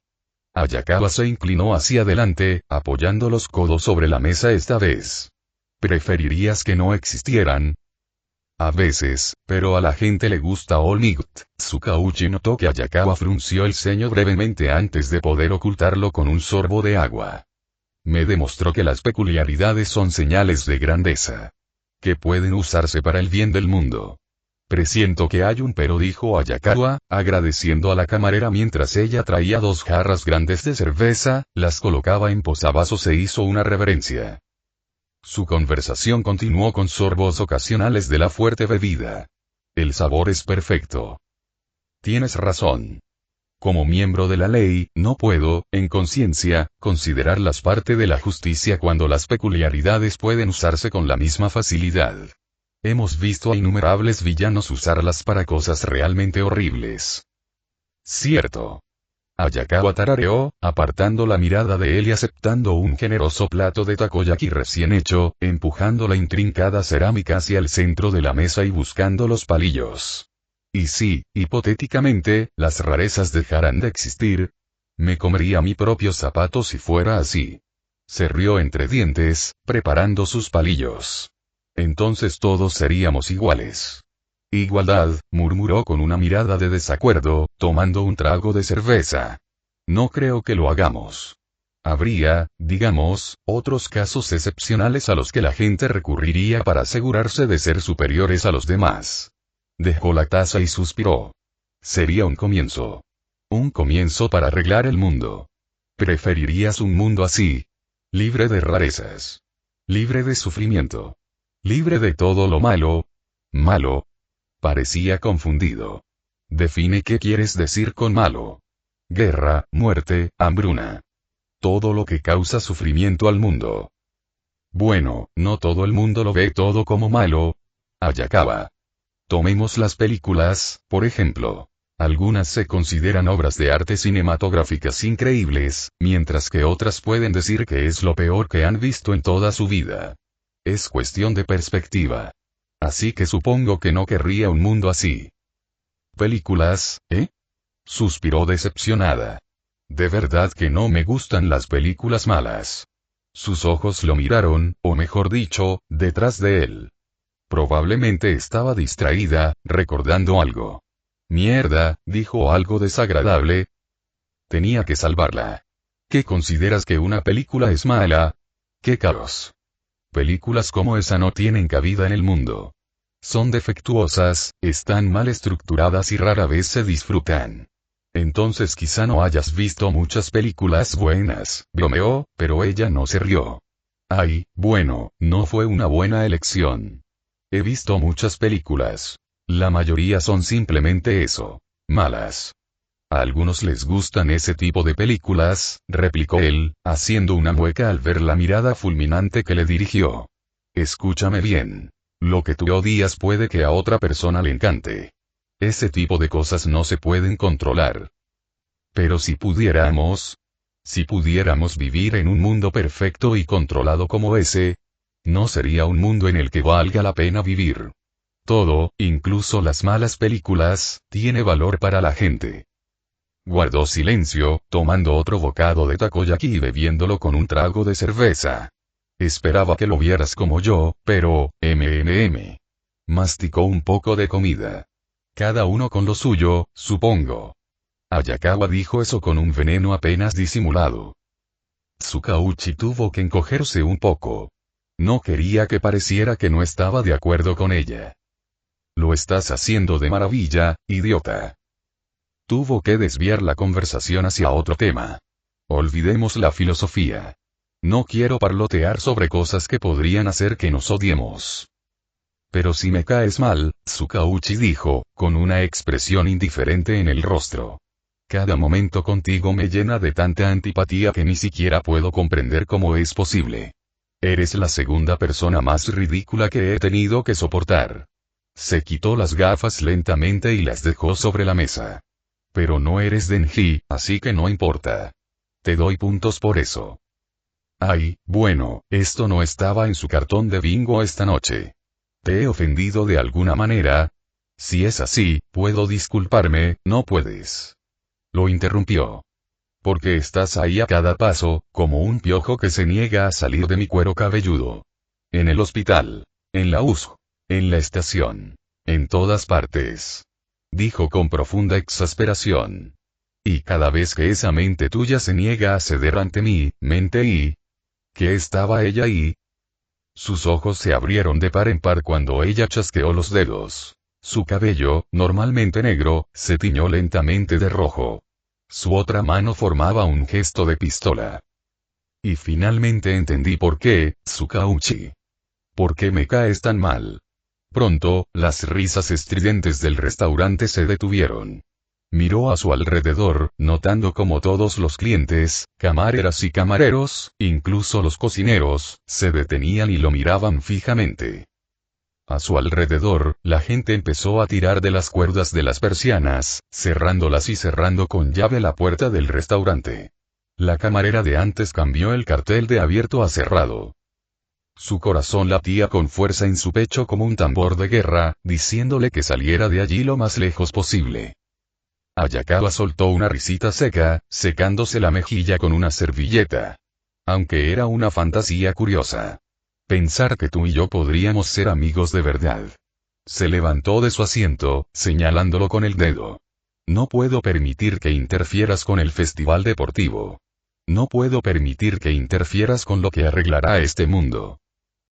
Hayakawa se inclinó hacia adelante, apoyando los codos sobre la mesa esta vez. ¿Preferirías que no existieran? A veces, pero a la gente le gusta All Might. Tsukauchi notó que Hayakawa frunció el ceño brevemente antes de poder ocultarlo con un sorbo de agua. Me demostró que las peculiaridades son señales de grandeza. Que pueden usarse para el bien del mundo. Presiento que hay un pero, dijo Hayakawa, agradeciendo a la camarera mientras ella traía 2 jarras grandes de cerveza, las colocaba en posavasos e hizo una reverencia. Su conversación continuó con sorbos ocasionales de la fuerte bebida. El sabor es perfecto. Tienes razón. Como miembro de la ley, no puedo, en conciencia, considerarlas parte de la justicia cuando las peculiaridades pueden usarse con la misma facilidad. Hemos visto a innumerables villanos usarlas para cosas realmente horribles. Cierto. Hayakawa tarareó, apartando la mirada de él y aceptando un generoso plato de takoyaki recién hecho, empujando la intrincada cerámica hacia el centro de la mesa y buscando los palillos. Y si, hipotéticamente, las rarezas dejaran de existir, me comería mi propio zapato si fuera así. Se rió entre dientes, preparando sus palillos. Entonces todos seríamos iguales. Igualdad, murmuró con una mirada de desacuerdo, tomando un trago de cerveza. No creo que lo hagamos. Habría, digamos, otros casos excepcionales a los que la gente recurriría para asegurarse de ser superiores a los demás. Dejó la taza y suspiró. Sería un comienzo. Un comienzo para arreglar el mundo. ¿Preferirías un mundo así? Libre de rarezas. Libre de sufrimiento. Libre de todo lo malo. Malo. Parecía confundido. Define qué quieres decir con malo. Guerra, muerte, hambruna. Todo lo que causa sufrimiento al mundo. Bueno, no todo el mundo lo ve todo como malo. Hayakawa. Tomemos las películas, por ejemplo. Algunas se consideran obras de arte cinematográficas increíbles, mientras que otras pueden decir que es lo peor que han visto en toda su vida. Es cuestión de perspectiva. Así que supongo que no querría un mundo así. ¿Películas, Suspiró decepcionada. De verdad que no me gustan las películas malas. Sus ojos lo miraron, o mejor dicho, detrás de él. Probablemente estaba distraída, recordando algo. Mierda, dijo algo desagradable. Tenía que salvarla. ¿Qué consideras que una película es mala? ¡Qué caos! Películas como esa no tienen cabida en el mundo. Son defectuosas, están mal estructuradas y rara vez se disfrutan. Entonces quizá no hayas visto muchas películas buenas, bromeó, pero ella no se rió. Ay, bueno, no fue una buena elección. He visto muchas películas. La mayoría son simplemente eso. Malas. A algunos les gustan ese tipo de películas, replicó él, haciendo una mueca al ver la mirada fulminante que le dirigió. Escúchame bien. Lo que tú odias puede que a otra persona le encante. Ese tipo de cosas no se pueden controlar. Pero si pudiéramos vivir en un mundo perfecto y controlado como ese, no sería un mundo en el que valga la pena vivir. Todo, incluso las malas películas, tiene valor para la gente. Guardó silencio, tomando otro bocado de takoyaki y bebiéndolo con un trago de cerveza. Esperaba que lo vieras como yo, pero, masticó un poco de comida. Cada uno con lo suyo, supongo. Hayakawa dijo eso con un veneno apenas disimulado. Tsukauchi tuvo que encogerse un poco. No quería que pareciera que no estaba de acuerdo con ella. Lo estás haciendo de maravilla, idiota. Tuvo que desviar la conversación hacia otro tema. Olvidemos la filosofía. No quiero parlotear sobre cosas que podrían hacer que nos odiemos. Pero si me caes mal, Tsukauchi dijo, con una expresión indiferente en el rostro. Cada momento contigo me llena de tanta antipatía que ni siquiera puedo comprender cómo es posible. Eres la segunda persona más ridícula que he tenido que soportar. Se quitó las gafas lentamente y las dejó sobre la mesa. Pero no eres Denji, así que no importa. Te doy puntos por eso. Ay, bueno, esto no estaba en su cartón de bingo esta noche. ¿Te he ofendido de alguna manera? Si es así, puedo disculparme, no puedes. Lo interrumpió. Porque estás ahí a cada paso, como un piojo que se niega a salir de mi cuero cabelludo. En el hospital. En la USG. En la estación. En todas partes. Dijo con profunda exasperación. Y cada vez que esa mente tuya se niega a ceder ante mí, mente y... ¿Qué estaba ella ahí? Sus ojos se abrieron de par en par cuando ella chasqueó los dedos. Su cabello, normalmente negro, se tiñó lentamente de rojo. Su otra mano formaba un gesto de pistola. Y finalmente entendí por qué, Tsukauchi. ¿Por qué me caes tan mal? Pronto, las risas estridentes del restaurante se detuvieron. Miró a su alrededor, notando como todos los clientes, camareras y camareros, incluso los cocineros, se detenían y lo miraban fijamente. A su alrededor, la gente empezó a tirar de las cuerdas de las persianas, cerrándolas y cerrando con llave la puerta del restaurante. La camarera de antes cambió el cartel de abierto a cerrado. Su corazón latía con fuerza en su pecho como un tambor de guerra, diciéndole que saliera de allí lo más lejos posible. Ayakawa soltó una risita seca, secándose la mejilla con una servilleta. Aunque era una fantasía curiosa. Pensar que tú y yo podríamos ser amigos de verdad. Se levantó de su asiento, señalándolo con el dedo. No puedo permitir que interfieras con el festival deportivo. No puedo permitir que interfieras con lo que arreglará este mundo.